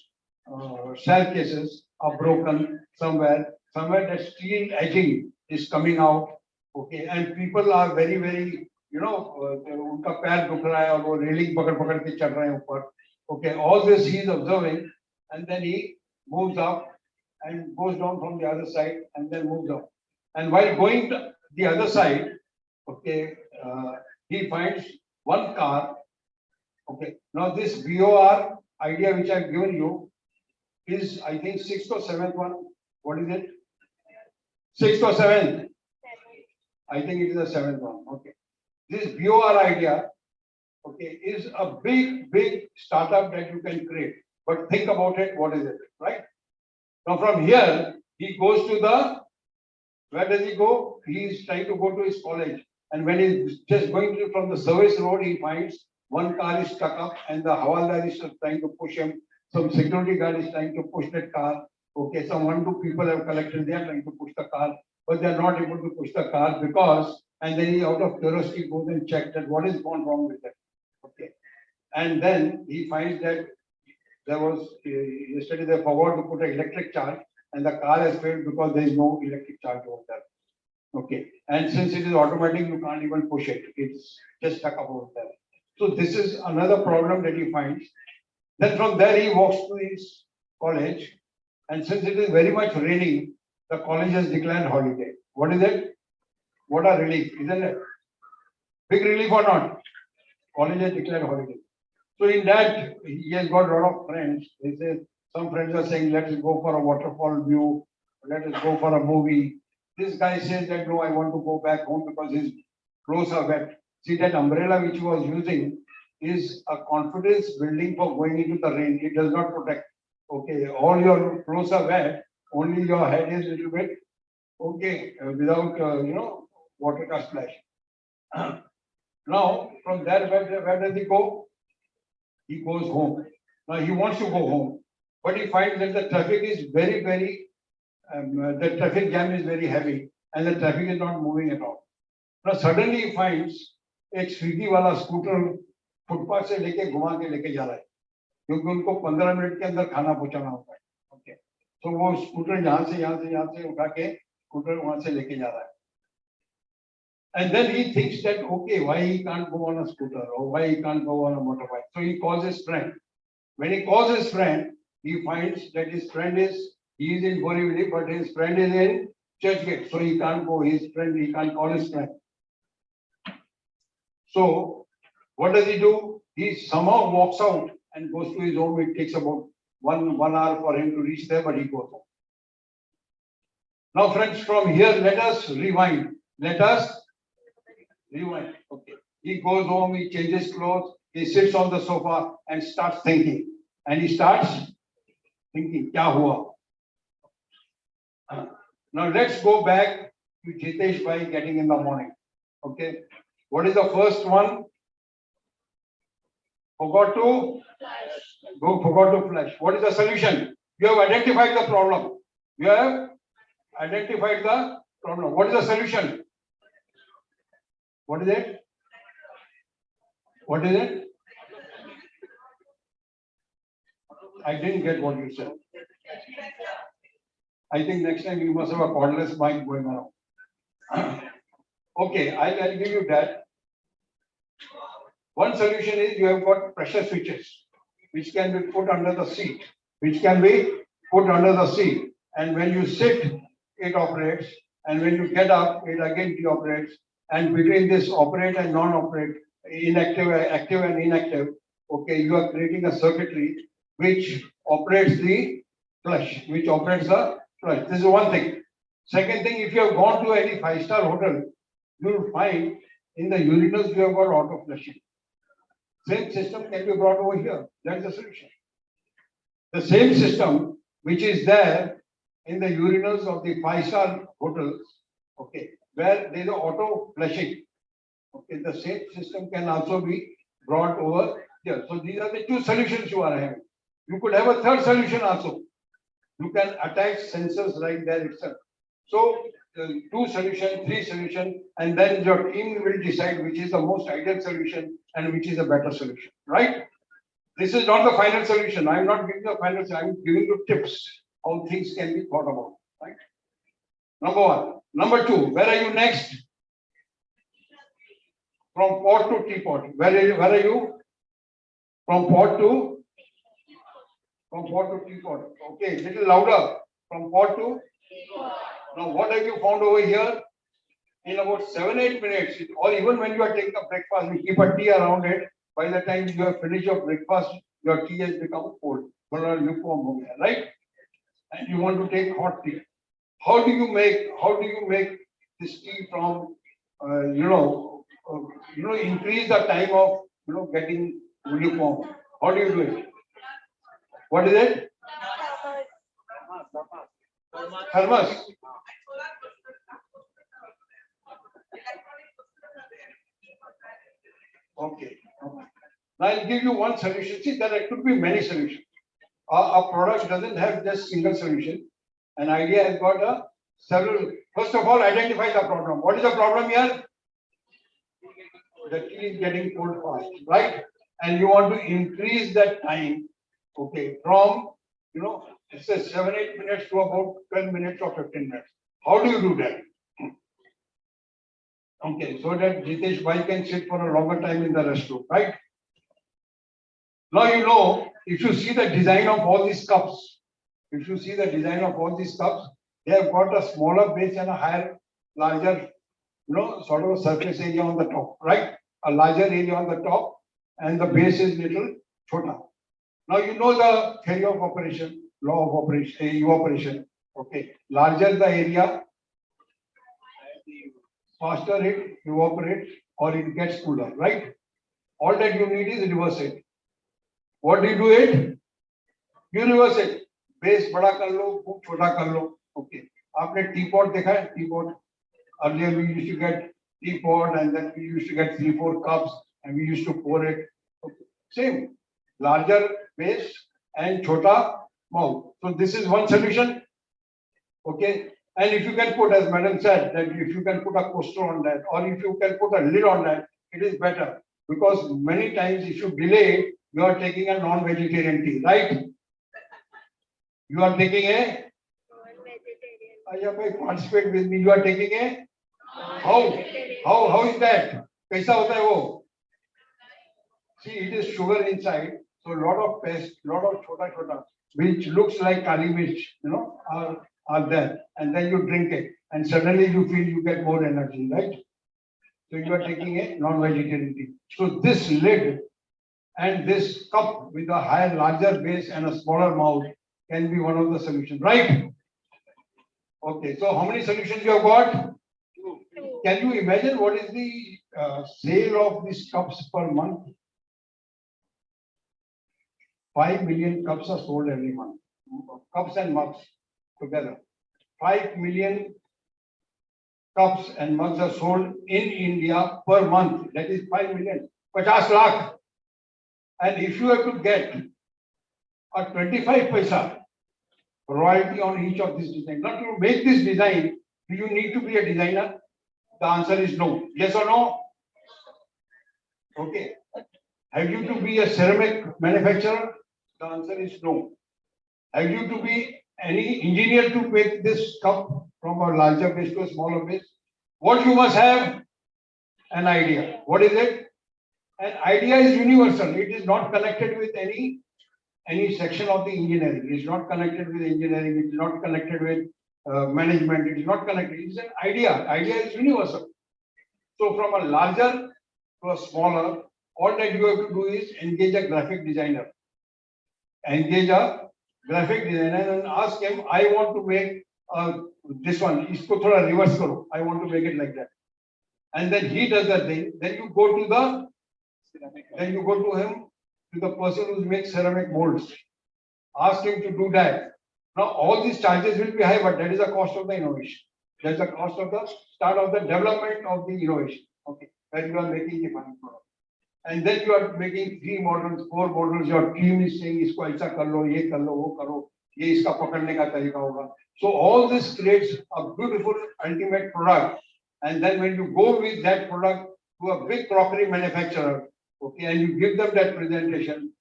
staircases are broken somewhere that steel edging is coming out, okay, and people are very, very, उनका पैर दुख रहा है और वो railing पकड़ के चढ़ रहे हैं ऊपर. Okay, all this he is observing, and then he moves up and goes down from the other side and then moves up. And while going the other side, okay, he finds one car. Okay, now this BOR idea which I've given you is, I think, sixth or seventh one. What is it? Sixth or seventh? I think it is the seventh one. Okay. This BOR idea, okay, is a big startup that you can create. But think about it, what is it, right? Now from here, he goes to the, where does he go? He is trying to go to his college. And when he's just going to from the service road, he finds one car is stuck up and the Hawaldar is trying to push him. Some security guard is trying to push that car. Okay, some 1-2 people have collected, they are trying to push the car, but they are not able to push the car because, and then he out of curiosity goes and checks that what is gone wrong with it. Okay. And then he finds that there was, yesterday they forgot to put an electric charge and the car has failed because there is no electric charge over there. Okay. And since it is automatic, you can't even push it. It's just stuck up over there. So this is another problem that he finds. Then from there he walks to his college, and since it is very much raining, the college has declared holiday. What is it? What a relief, isn't it? Big relief or not? College has declared holiday. So in that, he has got a lot of friends. He says, some friends are saying, let us go for a waterfall view, let us go for a movie. This guy says that, no, I want to go back home because his clothes are wet. See, that umbrella which he was using is a confidence building for going into the rain. It does not protect. Okay, all your clothes are wet, only your head is a little bit, okay, without, water can splash. Now, from there, where does he go? He goes home. Now, he wants to go home, but he finds that the traffic is very, the traffic jam is very heavy and the traffic is not moving at all. Now, suddenly he finds एक Swiggy वाला scooter footpath से लेके घुमा के लेके जा रहा है क्योंकि उनको 15 मिनट के अंदर खाना पहुंचाना होता है. ओके, तो वो स्कूटर यहाँ से उठा के स्कूटर वहां से लेके जा रहा है. And then he thinks that, okay, why he can't go on a scooter or why he can't go on a motorbike. So he calls his friend. When he calls his friend, he finds that his friend he is in Borivali, but his friend is in Churchgate. So he can't go, he can't call his friend. So what does he do? He somehow walks out and goes to his home. It takes about one hour for him to reach there, but he goes home. Now, friends, from here, let us rewind. Okay. He goes home, he changes clothes, he sits on the sofa and starts thinking. And he starts thinking, kya hua? Now let's go back to Jitesh Bhai getting in the morning. Okay. What is the first one? Forgot to flush. What is the solution? You have identified the problem. What is the solution? What is it? I didn't get what you said. I think next time you must have a cordless mic going around. Okay, I'll give you that. One solution is you have got pressure switches, which can be put under the seat. And when you sit, it operates. And when you get up, it again deoperates. And between this operate and non-operate, active and inactive, okay, you are creating a circuitry which operates the flush. This is one thing. Second thing, if you have gone to any 5-star hotel, you will find in the urinals you have got auto flushing. Same system can be brought over here. That's the solution. The same system which is there in the urinals of the 5-star hotels, okay, where there is auto flushing. Okay, the same system can also be brought over here. So these are the two solutions you are having. You could have a third solution also. You can attach sensors right there itself. So 2 solution, 3 solution, and then your team will decide which is the most ideal solution and which is a better solution, right? This is not the final solution. I am not giving the final solution. I am giving you tips how things can be thought about, right? Number 1. Number 2, where are you next? From pot to teapot. Where are you? From pot to teapot. Okay, little louder. From pot to teapot. Now, what have you found over here? in about 7-8 minutes, or even when you are taking a breakfast, we keep a tea around it. By the time you have finished your breakfast, your tea has become cold, right? And you want to take hot tea. How do you make this tea from, increase the time of, getting lukewarm? How do you do it? What is it? Thermos. Okay. Now I'll give you one solution. See, there could be many solutions. A product doesn't have just single solution. An idea has got a several. First of all, identify the problem. What is the problem here? The tea is getting cold fast, right? And you want to increase that time, okay, from it says 7-8 minutes to about 12 minutes or 15 minutes. How do you do that? Okay, so that Jitesh Bhai can sit for a longer time in the restroom, right? Now if you see the design of all these cups, they have got a smaller base and a higher, larger, sort of a surface area on the top, right? A larger area on the top, and the base is little shorter. Now you know the theory of operation, law of operation, evaporation. Okay, larger the area, faster it evaporates or it gets cooler, right? All that you need is reverse it. What do you do it? You reverse it. Base बड़ा कर लो, खूब छोटा कर लो. Okay. आपने teapot देखा है? Teapot. Earlier we used to get teapot and then we used to get 3-4 cups and we used to pour it. Okay. Same. Larger base and chota mouth. So this is one solution. Okay. And if you can put, as madam said, that if you can put a coaster on that, or if you can put a lid on that, it is better. Because many times if you delay, you are taking a non-vegetarian tea, right? You are taking a Non-vegetarian. participate with me. You are taking a how is that? कैसा होता है वो? See, it is sugar inside, so a lot of paste, lot of chota, which looks like kali mirch, are there, and then you drink it, and suddenly you feel you get more energy, right? So you are taking a non-vegetarian tea. So this lid and this cup with a higher, larger base and a smaller mouth can be one of the solutions, right? Okay, so how many solutions you have got? Can you imagine what is the sale of these cups per month? 5 million cups are sold every month. Cups and mugs together. 5 million cups and mugs are sold in India per month. That is 5 million. 50 lakh. And if you have to get a 25 paisa royalty on each of these designs. Now to make this design, do you need to be a designer? The answer is no. Yes or no? Okay. Have you to be a ceramic manufacturer? The answer is no. Have you to be any engineer to make this cup from a larger base to a smaller base? What you must have? An idea. What is it? An idea is universal. It is not connected with any section of the engineering. It is not connected with engineering. It is not connected with management. It is not connected. It is an idea. Idea is universal. So from a larger to a smaller, all that you have to do is engage a graphic designer. Engage a graphic designer and ask him, I want to make this one. Isko thoda reverse karo. I want to make it like that. And then he does that thing. Then you go to him, to the person who makes ceramic molds. Ask him to do that. Now all these charges will be high, but that is the cost of the innovation. That's the cost of the start of the development of the innovation. Okay, when you are making the final product. And then you are making 3 models, 4 models. Your team is saying, "Isko aisa kar lo, ye kar lo, wo karo, ye iska pakadne ka tarika hoga." So all this creates a beautiful ultimate product. And then when you go with that product to a big crockery manufacturer, okay, and you give them that presentation,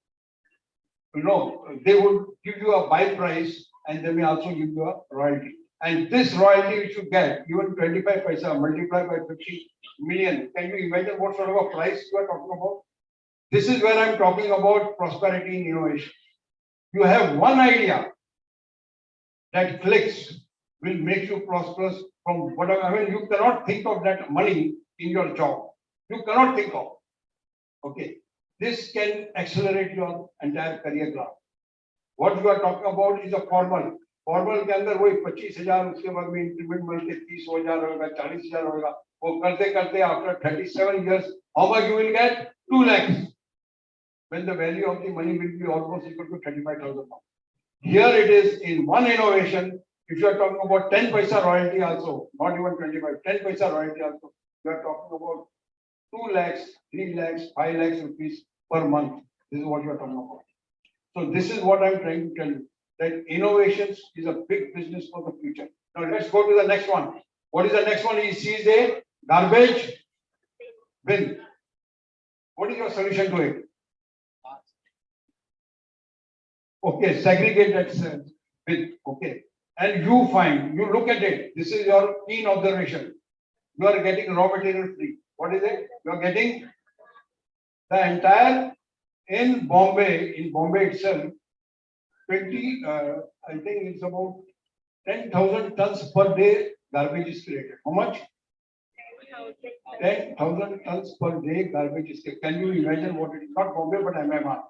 they would give you a buy price and they may also give you a royalty. And this royalty which you get, even 25 paisa multiplied by 50 million, can you imagine what sort of a price you are talking about? This is where I'm talking about prosperity in innovation. You have one idea that clicks, will make you prosperous from whatever, I mean, you cannot think of that money in your job. You cannot think of. Okay, this can accelerate your entire career graph. What you are talking about is a formal. Formal के अंदर वही 25,000 उसके बाद में increment मिल के 30,000 होगा 40,000 होगा वो करते करते after 37 years how much you will get 2 lakhs when the value of the money will be almost equal to 35,000 pounds. Here it is in one innovation. If you are talking about 10 paisa royalty also, not even 25, 10 paisa royalty also, you are talking about 2 lakhs, 3 lakhs, 5 lakhs rupees per month. This is what you are talking about. So this is what I am trying to tell you, that innovations is a big business for the future. Now let's go to the next one. What is the next one? He sees a garbage bin. What is your solution to it? Okay, segregate that bin. Okay. And you find, you look at it. This is your keen observation. You are getting raw material free. What is it? You are getting the entire in Bombay itself, 20, I think it's about 10,000 tons per day garbage is created. How much? 10,000 tons per day garbage is created. Can you imagine what it is? Not Bombay, but MMR.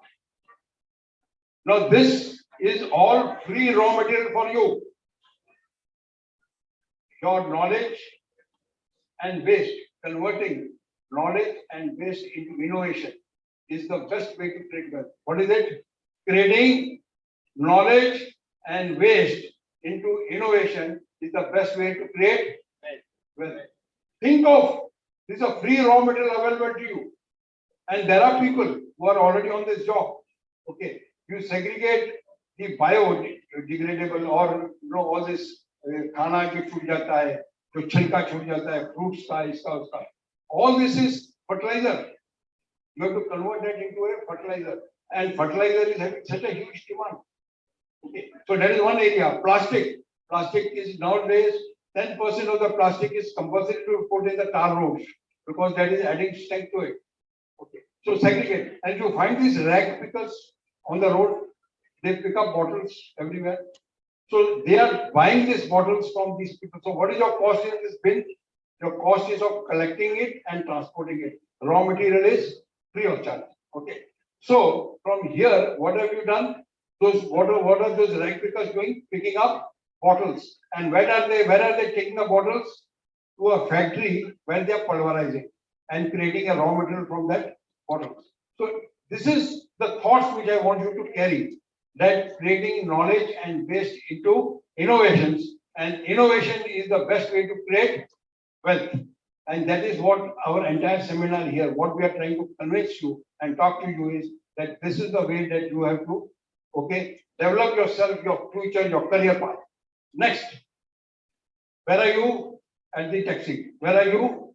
Now this is all free raw material for you. Your knowledge and waste, converting knowledge and waste into innovation is the best way to create wealth. What is it? Creating knowledge and waste into innovation is the best way to create wealth. Think of this is a free raw material available to you, and there are people who are already on this job. Okay, you segregate the biodegradable or all this खाना जो छूट जाता है, जो छिलका छूट जाता है, fruits का, इसका उसका, all this is fertilizer. You have to convert that into a fertilizer, and fertilizer is having such a huge demand. Okay, so that is one area. Plastic is nowadays 10% of the plastic is compulsory to put in the tar roads because that is adding strength to it. Okay, so segregate, and you find these rag pickers on the road. They pick up bottles everywhere. So they are buying these bottles from these people. So what is your cost in this bin? Your cost is of collecting it and transporting it. Raw material is free of charge. Okay. So from here, what have you done? What are those rag pickers doing? Picking up bottles. And where are they taking the bottles? To a factory where they are pulverizing and creating a raw material from that bottles. So this is the thoughts which I want you to carry. That creating knowledge and waste into innovations, and innovation is the best way to create wealth. And that is what our entire seminar here, what we are trying to convince you and talk to you is that this is the way that you have to, okay, develop yourself, your future, your career path. Next, where are you? At the taxi. Where are you?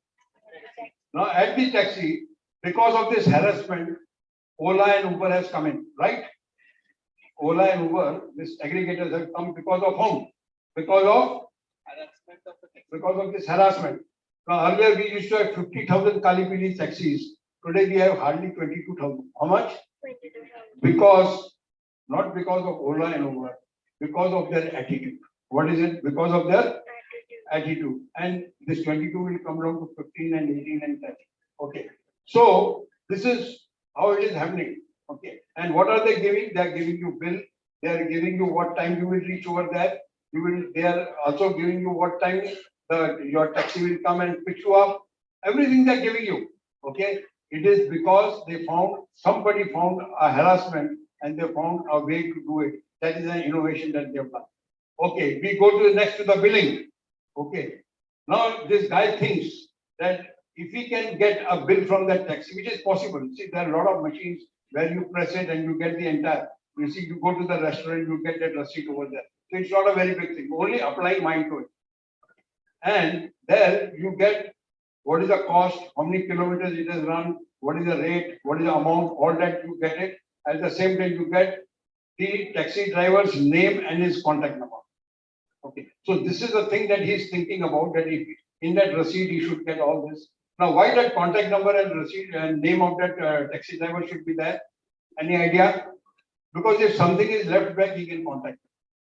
Now at the taxi, because of this harassment, Ola and Uber has come in, right? Ola and Uber, these aggregators have come because of whom? Because of this harassment. Now earlier we used to have 50,000 Kalipili taxis. Today we have hardly 22,000. How much? 22,000. Not because of Ola and Uber, because of their attitude. What is it? Because of their attitude. And this 22 will come down to 15 and 18 and 30. Okay. So this is how it is happening. Okay, and what are they giving? They are giving you bill. They are giving you what time you will reach over there. They are also giving you what time your taxi will come and pick you up. Everything they are giving you. Okay, it is because somebody found a harassment and they found a way to do it. That is an innovation that they have done. Okay, we go to the next to the billing. Okay, now this guy thinks that if he can get a bill from that taxi, which is possible. See, there are a lot of machines where you press it and you get the entire, you see, you go to the restaurant, you get that receipt over there. So it's not a very big thing, only applying mind to it. And there you get what is the cost, how many kilometers it has run, what is the rate, what is the amount, all that you get it. At the same time, you get the taxi driver's name and his contact number. Okay, so this is the thing that he's thinking about, that if in that receipt he should get all this. Now, why that contact number and receipt and name of that taxi driver should be there? Any idea? Because if something is left back, he can contact.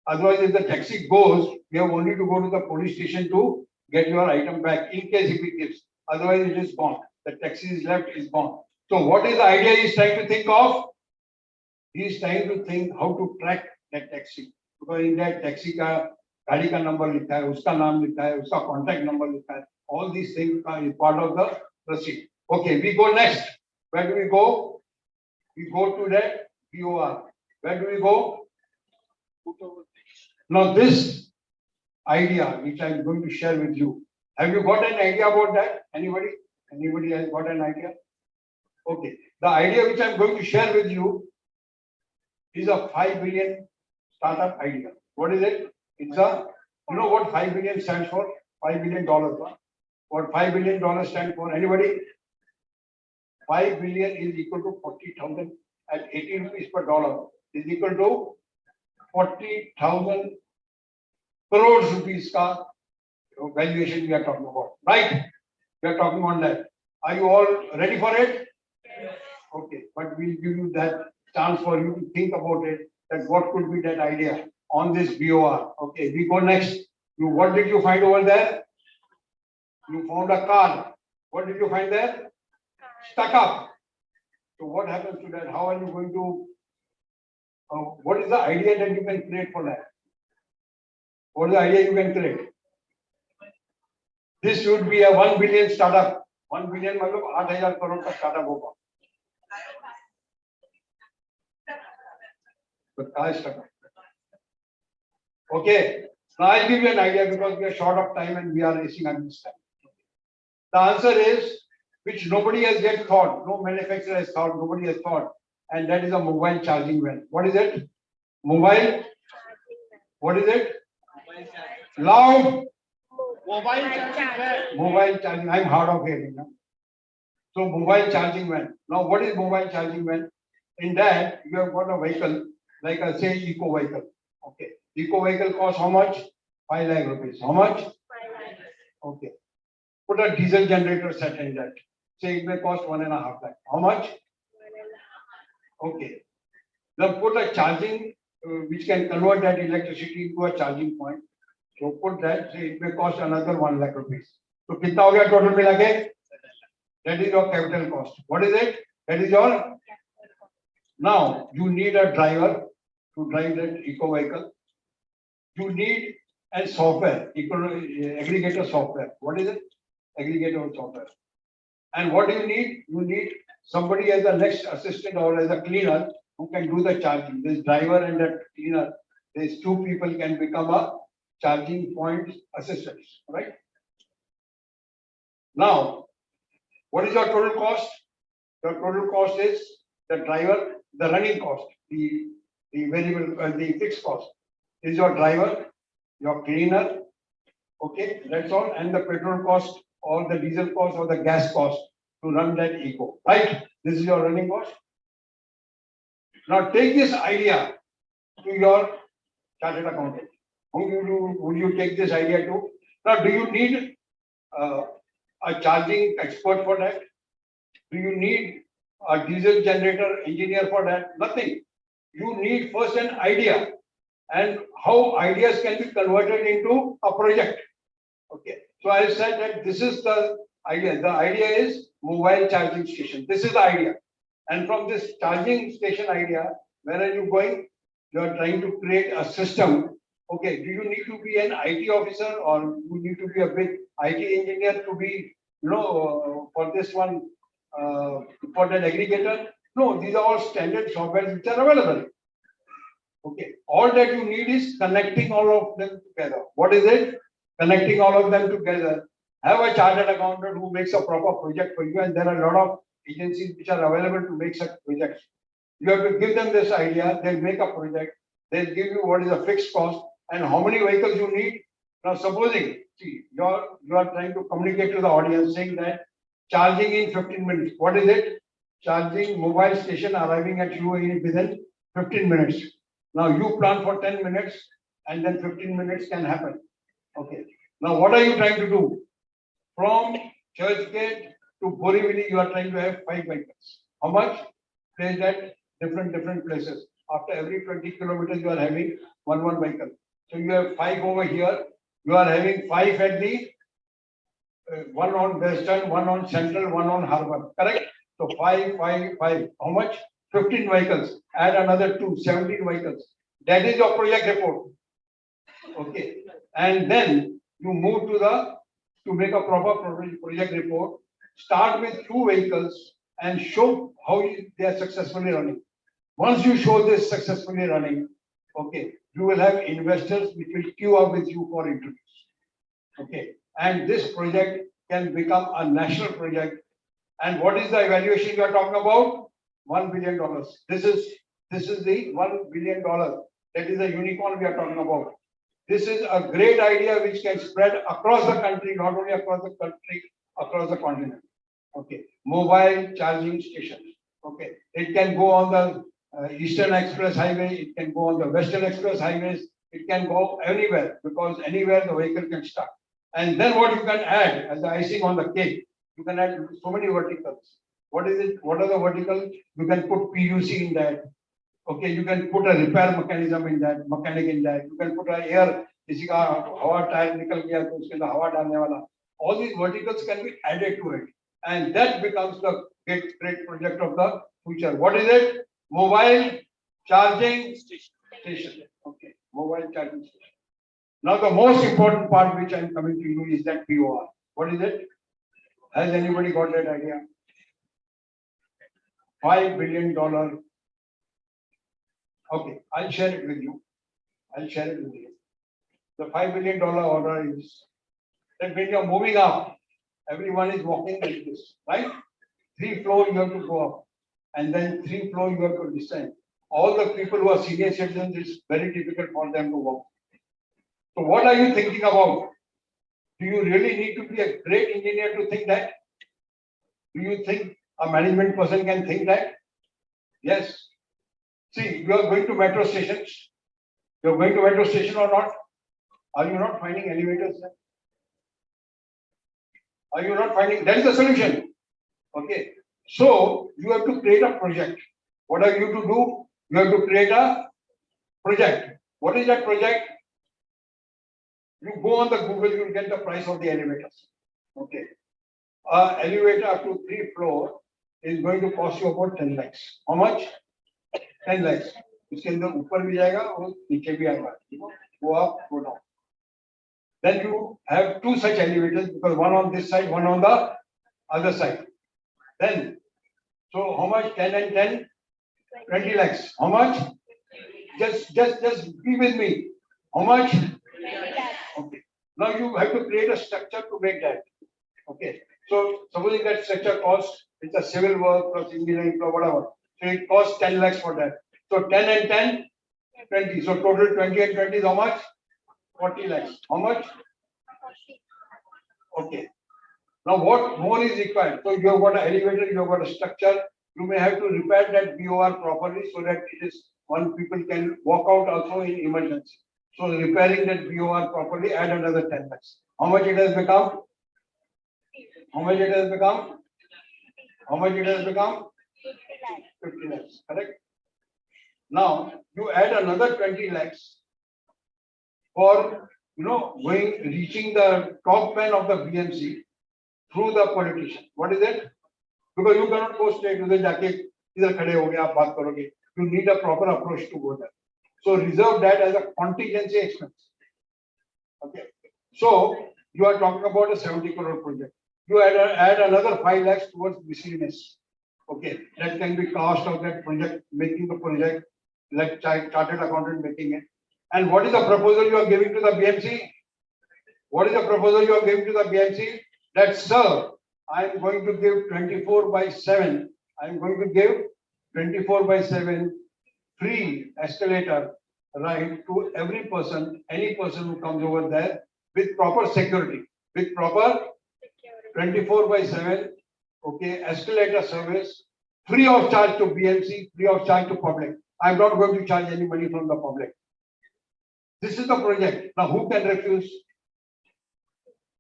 Otherwise, if the taxi goes, you have only to go to the police station to get your item back in case if it gives. Otherwise, it is gone. The taxi is left, is gone. So what is the idea he is trying to think of? He is trying to think how to track that taxi. Because in that taxi का गाड़ी का number लिखा है, उसका नाम लिखा है, उसका contact number लिखा है. All these things are part of the receipt. Okay, we go next. Where do we go? We go to that BOR. Where do we go? Now this idea which I am going to share with you. Have you got an idea about that? Anybody? Anybody has got an idea? Okay. The idea which I am going to share with you is a 5 billion startup idea. What is it? It's a, you know what 5 billion stands for? $5 billion. What $5 billion stands for? Anybody? 5 billion is equal to 40,000 at 18 rupees per dollar is equal to 40,000 crores rupees ka valuation we are talking about, right? We are talking on that. Are you all ready for it? Yes. Okay, but we'll give you that chance for you to think about it, that what could be that idea on this BOR. Okay, we go next. What did you find over there? You found a car. What did you find there? Stuck up. So what happens to that? How are you going to, what is the idea that you can create for that? What is the idea you can create? This should be a 1 billion startup. 1 billion मतलब 8,000 crore का startup होगा. But car stuck up. Okay. Now I'll give you an idea because we are short of time and we are racing against time. The answer is, which nobody has yet thought, no manufacturer has thought, nobody has thought, and that is a mobile charging van. What is it? Mobile? What is it? Loud? Mobile charging. Mobile charging. I'm hard of hearing. No? So mobile charging van. Now what is mobile charging van? In that you have got a vehicle, like I say eco vehicle. Okay. Eco vehicle costs how much? 5 lakh rupees. How much? 5 lakhs. Okay. Put a diesel generator set in that. Say it may cost 1.5 lakh. How much? 1.5. Okay. Then put a charging which can convert that electricity into a charging point. So put that, say it may cost another 1 lakh rupees. So kitna ho gaya total mila ke? That is your capital cost. What is it? That is your. Now you need a driver to drive that eco vehicle. You need a software, aggregator software. What is it? Aggregator software. And what do you need? You need somebody as a next assistant or as a cleaner who can do the charging. This driver and that cleaner, these two people can become a charging point assistants, right? Now, what is your total cost? Your total cost is the driver, the running cost, the variable, the fixed cost is your driver, your cleaner, okay, that's all, and the petrol cost or the diesel cost or the gas cost to run that eco, right? This is your running cost. Now take this idea to your chartered accountant. Who would you take this idea to? Now, do you need a charging expert for that? Do you need a diesel generator engineer for that? Nothing. You need first an idea and how ideas can be converted into a project. Okay. So I said that this is the idea. The idea is mobile charging station. This is the idea. And from this charging station idea, where are you going? You are trying to create a system. Okay. Do you need to be an IT officer or you need to be a big IT engineer to be, for this one, for that aggregator? No, these are all standard software which are available. Okay. All that you need is connecting all of them together. What is it? Connecting all of them together. Have a chartered accountant who makes a proper project for you, and there are a lot of agencies which are available to make such projects. You have to give them this idea, they'll make a project, they'll give you what is the fixed cost and how many vehicles you need. Now supposing, see, you are trying to communicate to the audience saying that charging in 15 minutes. What is it? Charging mobile station arriving at you within 15 minutes. Now you plan for 10 minutes and then 15 minutes can happen. Okay. Now what are you trying to do? From Churchgate to Borivali, you are trying to have 5 vehicles. How much? Place at different places. After every 20 kilometers, you are having one vehicle. So you have 5 over here. You are having 5 at the one on Western, one on Central, one on Harbour, correct? So 5, 5, 5. How much? 15 vehicles. Add another 2, 17 vehicles. That is your project report. Okay. And then you move to make a proper project report. Start with 2 vehicles and show how they are successfully running. Once you show this successfully running, okay, you will have investors which will queue up with you for interviews. Okay, and this project can become a national project. And what is the evaluation you are talking about? $1 billion. This is the $1 billion. That is the unicorn we are talking about. This is a great idea which can spread across the country, not only across the country, across the continent. Okay, mobile charging stations. Okay, it can go on the Eastern Express Highway, it can go on the Western Express Highways, it can go anywhere, because anywhere the vehicle can start. And then what you can add as the icing on the cake, you can add so many verticals. What is it? What are the verticals? You can put PUC in that. Okay, you can put a repair mechanism in that, mechanic in that. You can put a air, किसी का हवा tyre निकल गया तो उसके अंदर हवा डालने वाला. All these verticals can be added to it, and that becomes the great project of the future. What is it? Mobile charging station. Okay, mobile charging station. Now the most important part which I am coming to you is that BOR. What is it? Has anybody got that idea? $5 billion. Okay, I'll share it with you. The $5 billion order is that when you're moving up, everyone is walking like this, right? 3 floors you have to go up, and then 3 floors you have to descend. All the people who are senior citizens, it's very difficult for them to walk. So what are you thinking about? Do you really need to be a great engineer to think that? Do you think a management person can think that? Yes. See, you are going to metro stations. You are going to metro station or not? Are you not finding elevators there? Are you not finding? That is the solution. Okay. So you have to create a project. What are you to do? You have to create a project. What is that project? You go on the Google, you will get the price of the elevators. Okay. Elevator up to 3 floors is going to cost you about 10 lakhs. How much? 10 lakhs. उसके अंदर ऊपर भी जाएगा और नीचे भी आएगा. Go up, go down. Then you have 2 such elevators, because one on this side, one on the other side. Then, so how much? 10 and 10? 20 lakhs. How much? Just be with me. How much? Okay. Now you have to create a structure to make that. Okay. So supposing that structure costs, it's a civil work plus engineering plus whatever. So it costs 10 lakhs for that. So 10 and 10, 20. So total 20 and 20 is how much? 40 lakhs. How much? Okay. Now what more is required? So you have got an elevator, you have got a structure. You may have to repair that BOR properly so that it is one people can walk out also in emergency. So repairing that BOR properly, add another 10 lakhs. How much it has become? How much it has become? How much it has become? 50 lakhs, correct? Now you add another 20 lakhs for reaching the top man of the BMC through the politician. What is it? Because you cannot go straight to the jacket, either khade ho gaya, aap baat karoge. You need a proper approach to go there. So reserve that as a contingency expense. Okay. So you are talking about a 70 crore project. You add another 5 lakhs towards miscellaneous. Okay. That can be cost of that project, making the project, like chartered accountant making it. And what is the proposal you are giving to the BMC? What is the proposal you are giving to the BMC? That, sir, I am going to give 24/7. I am going to give 24/7 free escalator ride to every person, any person who comes over there with proper security, with proper 24/7, okay, escalator service, free of charge to BMC, free of charge to public. I am not going to charge any money from the public. This is the project. Now, who can refuse?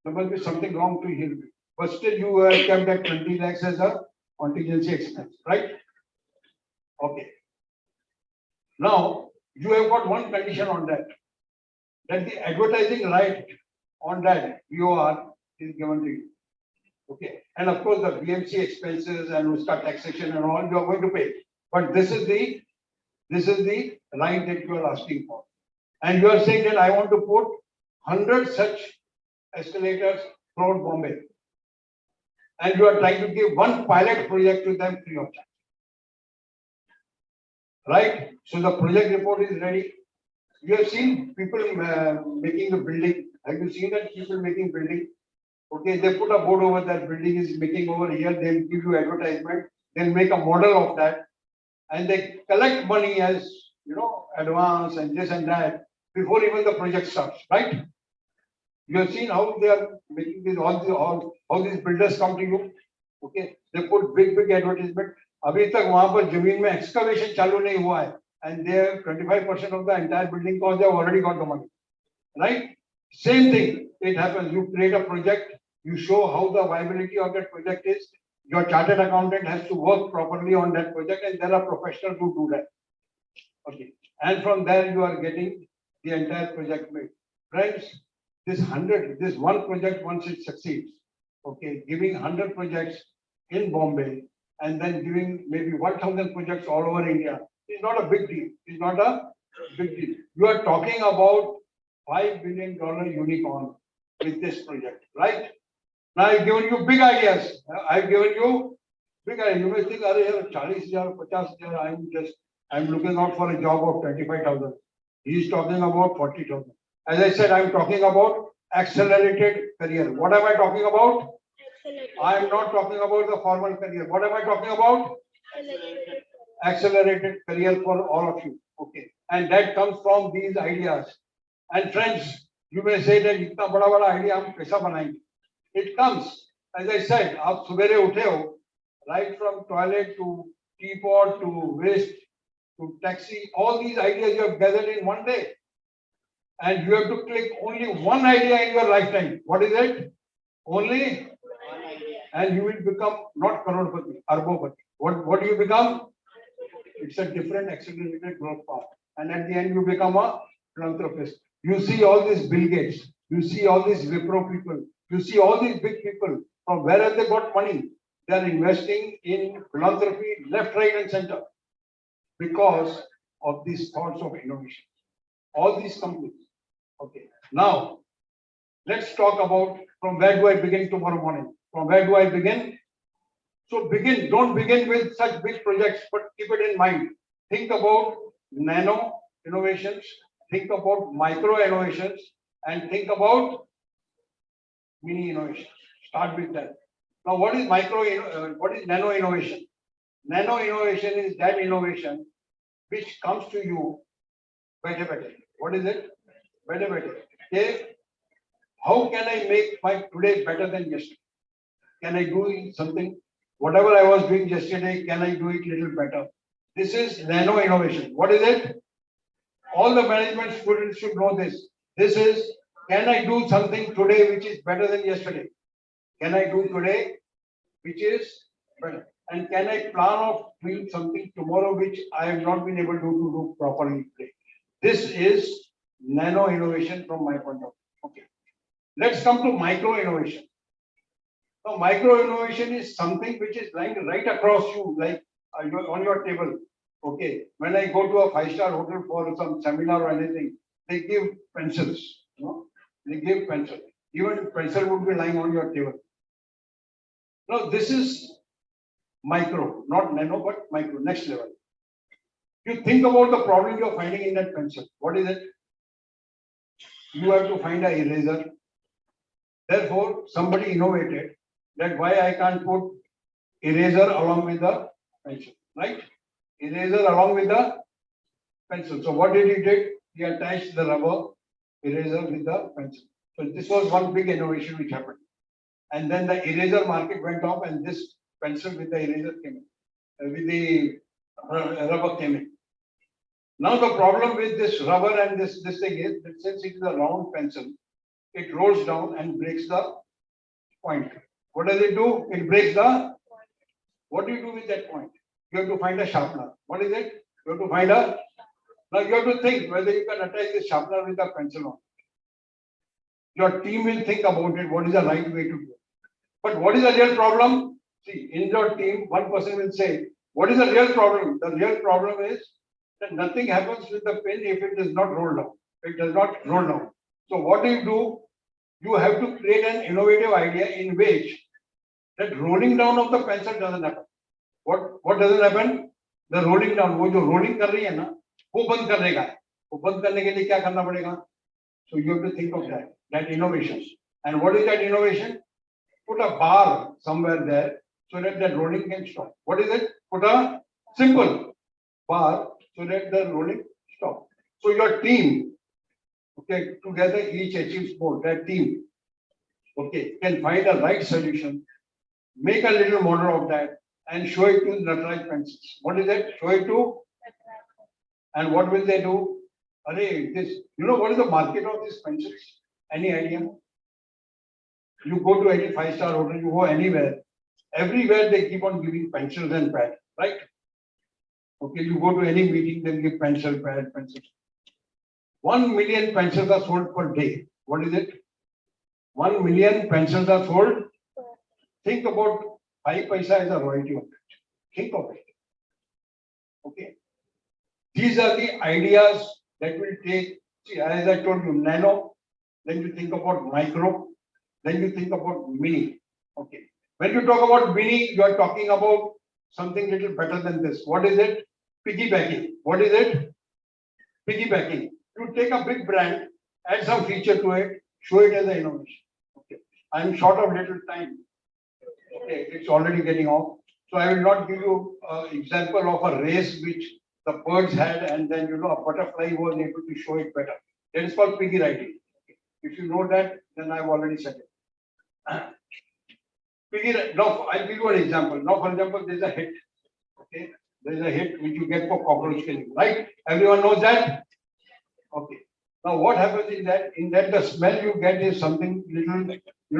There must be something wrong to hear me. But still, you have kept that 20 lakhs as a contingency expense, right? Okay. Now, you have got one condition on that the advertising right on that BOR is given to you. Okay, and of course the BMC expenses and Uska taxation and all you are going to pay. But this is the right that you are asking for. And you are saying that I want to put 100 such escalators throughout Bombay. And you are trying to give one pilot project to them free of charge. Right? So the project report is ready. You have seen people making the building. Have you seen that people making building? Okay, they put a board over that building is making over here. They'll give you advertisement. They'll make a model of that, and they collect money as advance and this and that before even the project starts. Right? You have seen how they are making this all these builders come to you. Okay, they put big advertisement. अभी तक वहां पर जमीन में excavation चालू नहीं हुआ है, and they have 25% of the entire building cost. They have already got the money. Right? Same thing. It happens. You create a project. You show how the viability of that project is. Your chartered accountant has to work properly on that project, and there are professionals who do that. Okay, and from there you are getting the entire project made. Friends, this one project, once it succeeds, okay, giving 100 projects in Bombay and then giving maybe 1,000 projects all over India is not a big deal. It's not a big deal. You are talking about $5 billion unicorn with this project, right? Now I've given you big ideas. I've given you big ideas. You may think, "Arey, 40,000, 50,000, I'm looking out for a job of 25,000. He's talking about 40,000. As I said, I'm talking about accelerated career. What am I talking about? I am not talking about the formal career. What am I talking about? Accelerated career for all of you. Okay. And that comes from these ideas. And friends, you may say that itna bada idea hum kaisa banayenge. It comes, as I said, aap subere uthe ho, right from toilet to teapot to waste to taxi, all these ideas you have gathered in one day. And you have to click only one idea in your lifetime. What is it? Only? And you will become not Karodpati, Arbopati. What do you become? It's a different accelerated growth path. And at the end, you become a philanthropist. You see all these Bill Gates, you see all these Wipro people, you see all these big people. From where have they got money? They are investing in philanthropy left, right, and center because of these thoughts of innovation. All these companies. Okay. Now, let's talk about from where do I begin tomorrow morning? From where do I begin? So don't begin with such big projects, but keep it in mind. Think about nano innovations, think about micro innovations, and think about mini innovations. Start with that. Now, what is nano innovation? Nano innovation is that innovation which comes to you better. What is it? Better. Okay. How can I make my today better than yesterday? Can I do something? Whatever I was doing yesterday, can I do it a little better? This is nano innovation. What is it? All the management students should know this. This is, can I do something today which is better than yesterday? Can I do today which is better? And can I plan of doing something tomorrow which I have not been able to do properly today? This is nano innovation from my point of view. Okay. Let's come to micro innovation. Now, micro innovation is something which is lying right across you, like on your table. Okay. When I go to a 5-star hotel for some seminar or anything, they give pencils. They give pencil. Even pencil would be lying on your table. Now, this is micro, not nano, but micro, next level. You think about the problem you are finding in that pencil. What is it? You have to find an eraser. Therefore, somebody innovated that why I can't put eraser along with the pencil, right? Eraser along with the pencil. So what did he did? He attached the rubber eraser with the pencil. So this was one big innovation which happened. And then the eraser market went up and this pencil with the eraser came in, with the rubber came in. Now the problem with this rubber and this thing is that since it is a round pencil, it rolls down and breaks the point. What does it do? It breaks the. What do you do with that point? You have to find a sharpener. What is it? You have to find a. Now you have to think whether you can attach the sharpener with a pencil on. Your team will think about it. What is the right way to do? But what is the real problem? See, in your team, one person will say, what is the real problem? The real problem is that nothing happens with the pen if it is not rolled down. It does not roll down. So what do? You have to create an innovative idea in which that rolling down of the pencil doesn't happen. What doesn't happen? The rolling down, वो जो rolling कर रही है ना, वो बंद करने का है. वो बंद करने के लिए क्या करना पड़ेगा? So you have to think of that innovation. And what is that innovation? Put a bar somewhere there so that the rolling can stop. What is it? Put a simple bar so that the rolling stop. So your team, okay, together each achieves more. That team, okay, can find a right solution, make a little model of that, and show it to Nataraj pencils. What is that? Show it to, and what will they do? Array, this, you know what is the market of these pencils? Any idea? You go to any five-star hotel, you go anywhere, everywhere they keep on giving pencils and pad, right? Okay, you go to any meeting, they give pencil, pad, pencils. 1 million pencils are sold per day. What is it? 1 million pencils are sold. Think about 5 paisa is a royalty of it. Think of it. Okay. These are the ideas that will take, see, as I told you, nano, then you think about micro, then you think about mini. Okay. When you talk about mini, you are talking about something little better than this. What is it? Piggybacking. What is it? Piggybacking. You take a big brand, add some feature to it, show it as an innovation. Okay. I'm short of little time. Okay, it's already getting off. So I will not give you an example of a race which the birds had and then a butterfly was able to show it better. That is called piggy writing. If you know that, then I've already said it. Piggy, now I'll give you an example. Now, for example, there's a hit. Okay, there's a hit which you get for cockroach killing, right? Everyone knows that. Okay. Now, what happens is that in that the smell you get is something little, you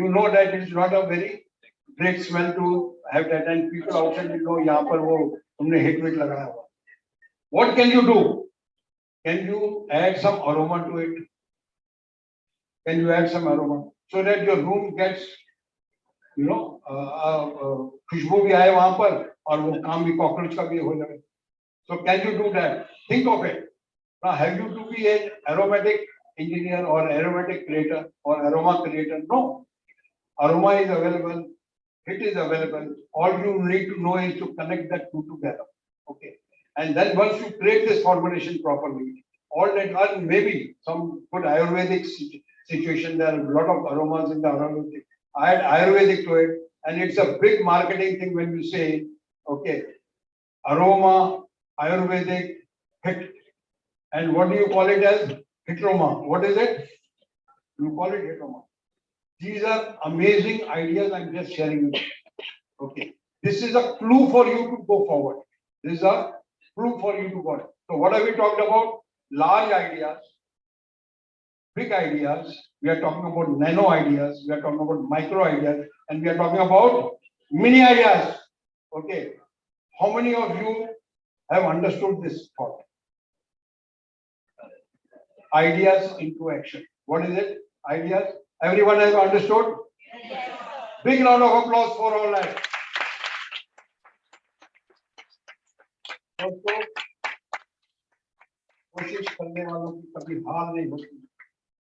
know that it's not a very great smell to have that, and people outside will know यहाँ पर वो तुमने hit with लगाया हुआ. What can you do? Can you add some aroma to it? Can you add some aroma so that your room gets, खुशबू भी आए वहां पर और वो काम भी कॉकरोच का भी हो जाए. So can you do that? Think of it. Now, have you to be an aromatic engineer or aromatic creator or aroma creator? No. Aroma is available. It is available. All you need to know is to connect that two together. Okay. And then once you create this formulation properly, all that are maybe some good Ayurvedic situation. There are a lot of aromas in the Ayurvedic. Add Ayurvedic to it, and it's a big marketing thing when you say, okay, aroma, Ayurvedic, hit. And what do you call it as? Hitroma. What is it? You call it hitroma. These are amazing ideas I'm just sharing with you. Okay. This is a clue for you to go forward. This is a clue for you to go. So what have we talked about? Large ideas, big ideas. We are talking about nano ideas. We are talking about micro ideas. And we are talking about mini ideas. Okay. How many of you have understood this thought? Ideas into action. What is it? Ideas. Everyone has understood? Yes. Big round of applause for all that. दोस्तों, कोशिश करने वालों की कभी हार नहीं होती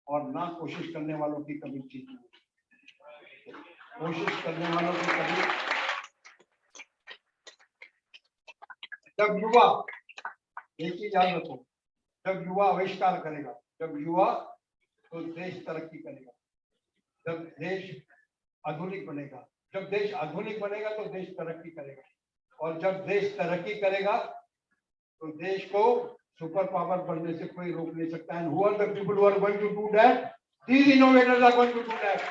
और ना कोशिश करने वालों की कभी जीत नहीं होती. कोशिश करने वालों की कभी, जब युवा, एक चीज याद रखो, जब युवा आविष्कार करेगा, जब युवा तो देश तरक्की करेगा. जब देश आधुनिक बनेगा, जब देश आधुनिक बनेगा तो देश तरक्की करेगा, और जब देश तरक्की करेगा तो देश को सुपर पावर बनने से कोई रोक नहीं सकता. And who are the people who are going to do that? These innovators are going to do that.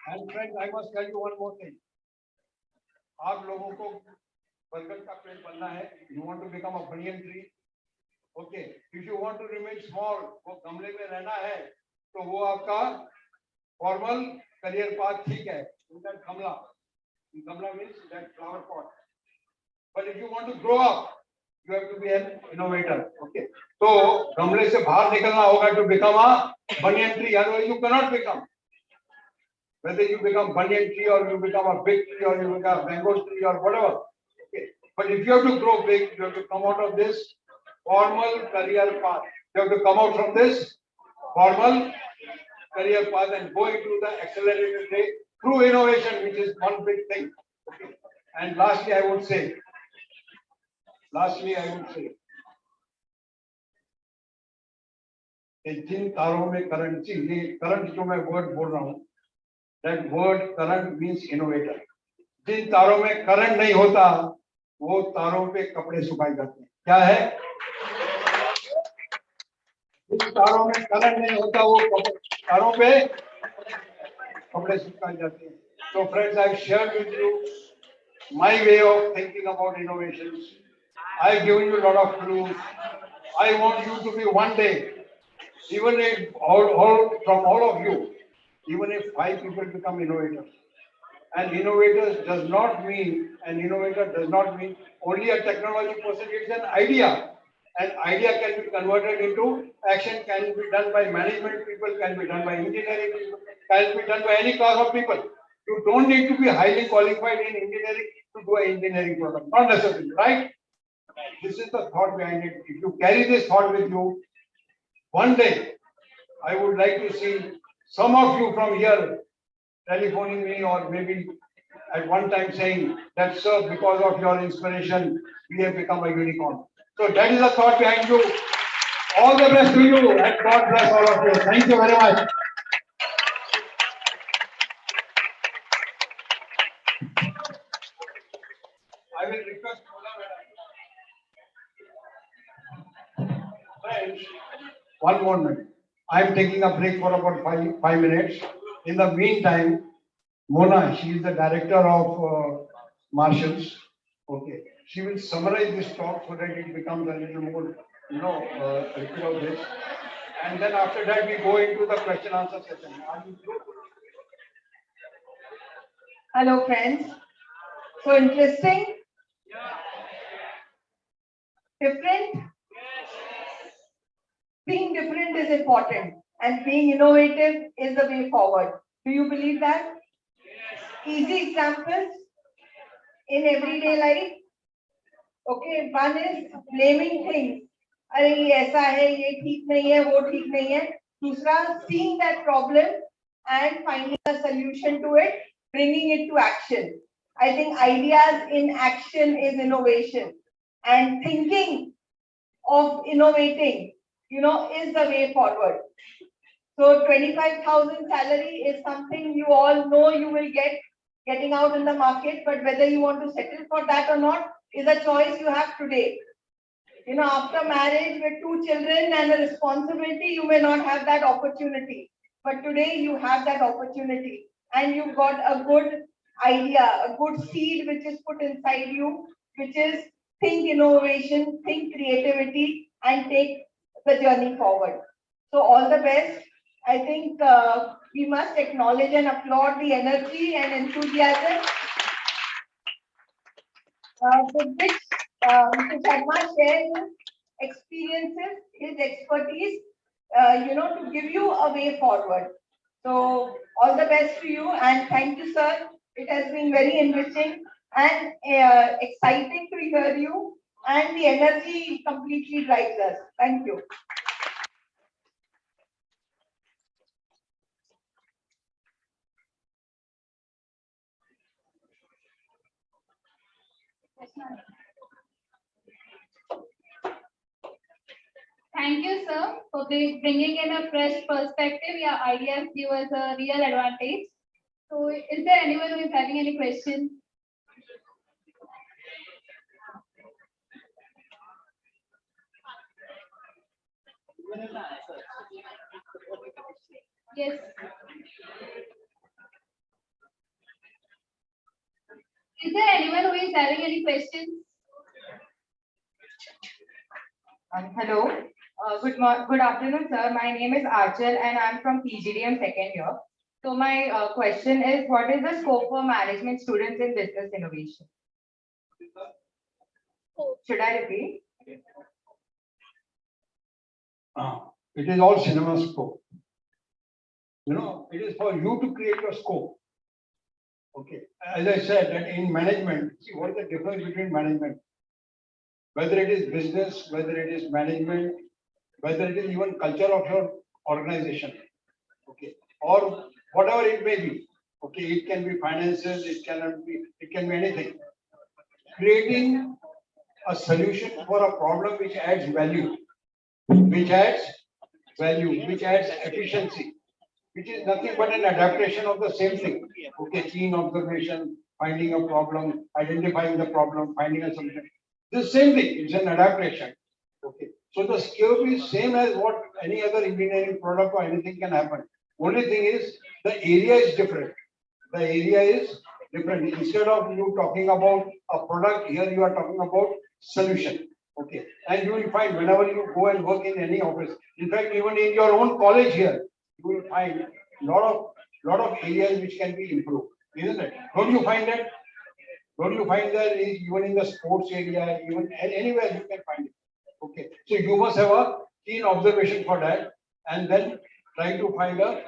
And friends, I must tell you one more thing. आप लोगों को बरगद का पेड़ बनना है. You want to become a banyan tree. Okay. If you want to remain small, वो गमले में रहना है, तो वो आपका formal career path ठीक है. In that gamla means that flower pot. But if you want to grow up, You have to be an innovator. Okay. So गमले से बाहर निकलना होगा to become a banyan tree. Otherwise you cannot become. Whether you become banyan tree or you become a big tree or you become a mango tree or whatever. Okay. But if you have to grow big, you have to come out of this formal career path. You have to come out from this formal career path and go into the accelerated way through innovation, which is one big thing. Okay. And lastly, I would say, कि जिन तारों में current जी ये current जो मैं word बोल रहा हूँ that word current means innovator. जिन तारों में करंट नहीं होता वो तारों पे कपड़े सुखाए जाते हैं. क्या है? जिन तारों में करंट नहीं होता वो तारों पे कपड़े सुखाए जाते हैं. So friends, I've shared with you my way of thinking about innovations. I've given you a lot of clues. I want you to be one day, even if from all of you, even if 5 people become innovators. And innovators does not mean, an innovator does not mean only a technology person. It's an idea. An idea can be converted into action, can be done by management people, can be done by engineering people, can be done by any class of people. You don't need to be highly qualified in engineering to do an engineering product. Not necessarily, right? This is the thought behind it. If you carry this thought with you, one day, I would like to see some of you from here telephoning me or maybe at one time saying that, sir, because of your inspiration, we have become a unicorn. So that is the thought behind you. All the best to you and God bless all of you. Thank you very much. I will request friends, one more minute. I am taking a break for about five minutes. In the meantime, Mona, she is the director of Marshals. Okay, she will summarize this talk so that it becomes a little more, of this. And then after that, we go into the question answer session. Hello, friends. So interesting. Different. Being different is important, and being innovative is the way forward. Do you believe that? Easy examples in everyday life. Okay, one is blaming things. अरे ये ऐसा है, ये ठीक नहीं है, वो ठीक नहीं है. दूसरा, seeing that problem and finding a solution to it, bringing it to action. I think ideas in action is innovation, and thinking of innovating, is the way forward. So 25,000 salary is something you all know you will getting out in the market, but whether you want to settle for that or not is a choice you have today. After marriage with 2 children and a responsibility, you may not have that opportunity. But today you have that opportunity and you've got a good idea, a good seed which is put inside you, which is think innovation, think creativity, and take the journey forward. So all the best. I think we must acknowledge and applaud the energy and enthusiasm with which Mr. Sharma shares his experiences, his expertise, to give you a way forward. So all the best to you and thank you, sir. It has been very enriching and exciting to hear you, and the energy completely drives us. Thank you. Thank you, sir, for bringing in a fresh perspective. Your ideas give us a real advantage. So, is there anyone who is having any questions? Yes. Is there anyone who is having any questions? Hello. Good afternoon, sir. My name is Archal and I'm from PGDM second year. So my question is, what is the scope for management students in business innovation? Should I repeat? It is all cinema scope. You know, it is for you to create a scope. Okay, as I said, that in management, see what is the difference between management? Whether it is business, whether it is management, whether it is even culture of your organization, okay, or whatever it may be. Okay, it can be finances, it can be anything. Creating a solution for a problem which adds value, which adds efficiency, which is nothing but an adaptation of the same thing. Okay, keen observation, finding a problem, identifying the problem, finding a solution. The same thing, it's an adaptation. Okay, so the scope is same as what any other engineering product or anything can happen. Only thing is the area is different. The area is different. Instead of you talking about a product, here you are talking about solution. Okay, and you will find whenever you go and work in any office, in fact, even in your own college here, you will find lot of areas which can be improved, isn't it? Don't you find that? Don't you find that even in the sports area, even anywhere you can find it? Okay, so you must have a keen observation for that, and then try to find a,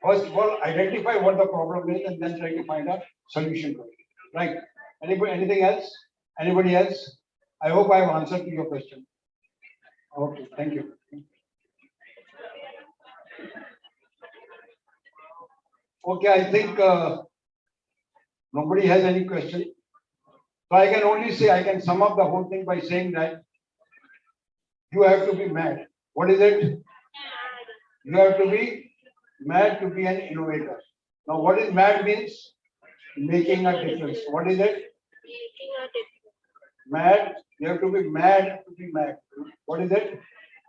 first of all, identify what the problem is, and then try to find a solution to it. Right? Anybody, anything else? Anybody else? I hope I have answered to your question. Okay, thank you. Okay, I think nobody has any question. So I can only say, I can sum up the whole thing by saying that you have to be mad. What is it? You have to be mad to be an innovator. Now, what is mad means? Making a difference. What is it? Mad. You have to be mad to be mad. What is it?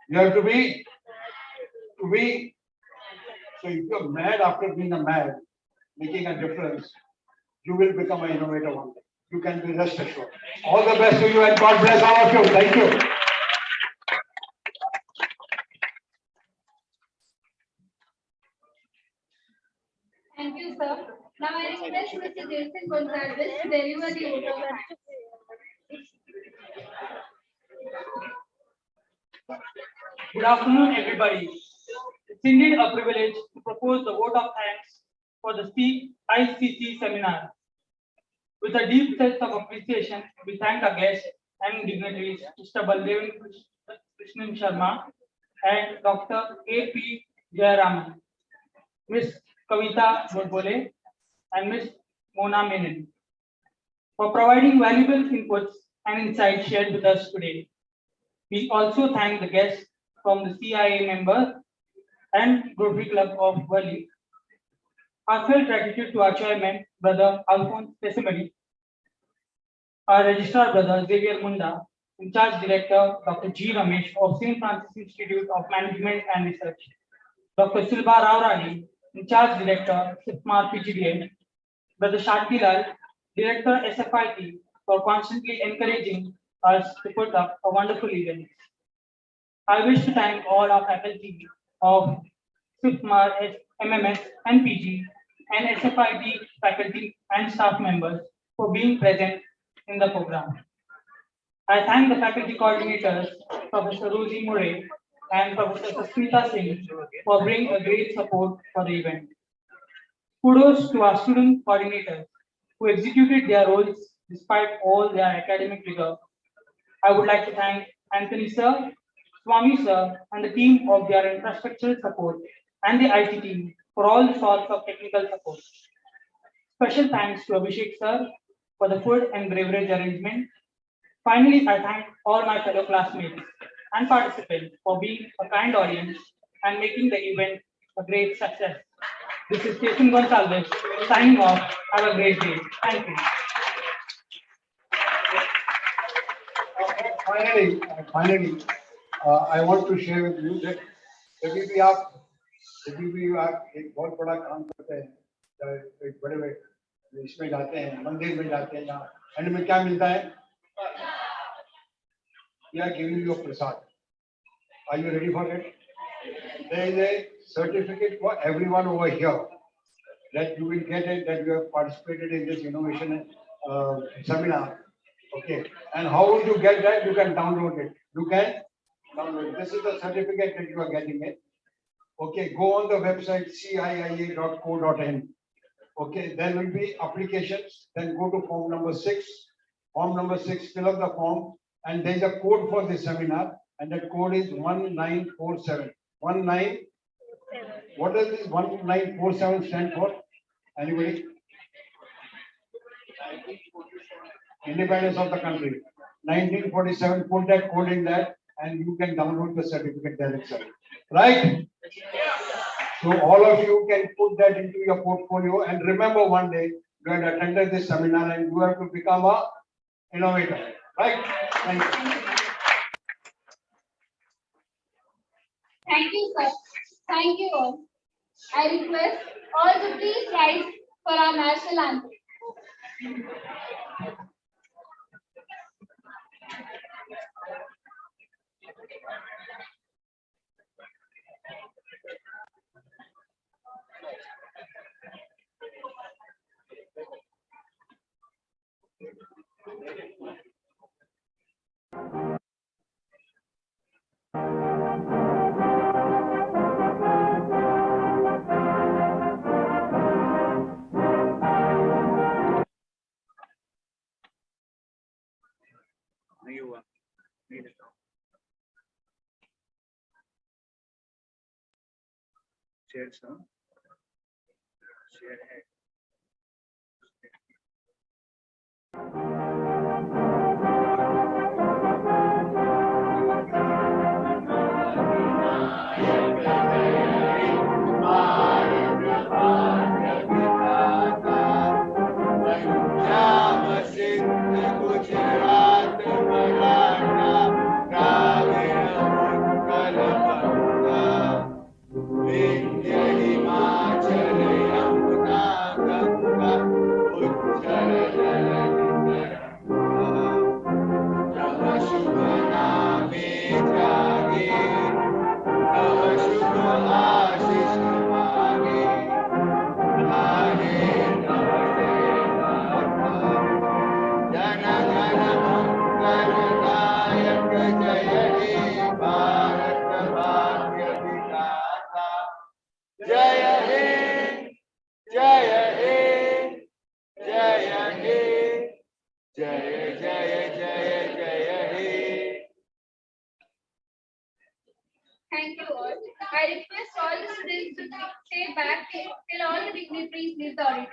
You have to be. So if you're mad after being a mad, making a difference, you will become an innovator one day. You can be rest assured. All the best to you and God bless all of you. Thank you. Thank you, sir. Now I request Mr. Jason Gonzalez to deliver the vote of thanks. Good afternoon, everybody. It's indeed a privilege to propose the vote of thanks for the IIC seminar. With a deep sense of appreciation, we thank our guests and dignitaries, Mr. Baldev Krishnan Sharma and Dr. A.P. Jayaraman, Ms. Kavita Bodbole, and Ms. Mona Menon for providing valuable inputs and insights shared with us today. We also thank the guests from the CIA member and Rotary Club of Worli. Heartfelt gratitude to our chairman, Brother Alphonse Tesimari, our registrar, Brother Xavier Munda, in charge director, Dr. G. Ramesh of St. Francis Institute of Management and Research, Dr. Silva Raurani, in charge director, SFIMAR PGDM, Brother Shaktilal, director SFIT, for constantly encouraging us to put up a wonderful event. I wish to thank all our faculty of SFIMAR, MMS, and PG, and SFIT faculty and staff members for being present in the program. I thank the faculty coordinators, Professor Rosie Murray and Professor Sasmita Singh, for bringing a great support for the event. Kudos to our student coordinators who executed their roles despite all their academic rigor. I would like to thank Anthony sir, Swami sir, and the team of their infrastructural support and the IT team for all sorts of technical support. Special thanks to Abhishek sir for the food and beverage arrangement. Finally, I thank all my fellow classmates and participants for being a kind audience and making the event a great success. This is Jason Gonzalez signing off. Have a great day. Thank you. Finally, I want to share with you that कभी भी आप एक बहुत बड़ा काम करते हैं, एक बड़े इसमें जाते हैं, मंदिर में जाते हैं, यहाँ एंड में क्या मिलता है? We are giving you a prasad. Are you ready for it? There is a certificate for everyone over here that you will get it, that you have participated in this innovation seminar. Okay. And how would you get that? You can download it. You can download. This is the certificate that you are getting it. Okay, go on the website ciia.co.in. Okay, there will be applications. Then go to form number 6. Form number 6, fill up the form, and there is a code for this seminar, and that code is 1947. 19. What does this 1947 stand for? Anybody? Independence of the country. 1947. Put that code in that, and you can download the certificate there itself. Right? So all of you can put that into your portfolio, and remember one day you had attended this seminar and you have to become a innovator. Right? Thank you. Thank you, sir. Thank you all. I request all to please rise for our national anthem. Thank you all. I request all the students to stay back till all the dignitaries leave the auditorium.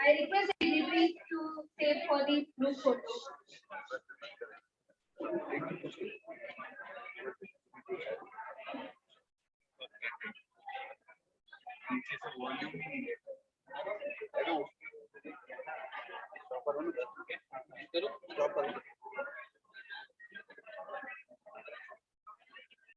I request the dignitaries to stay for the group photo.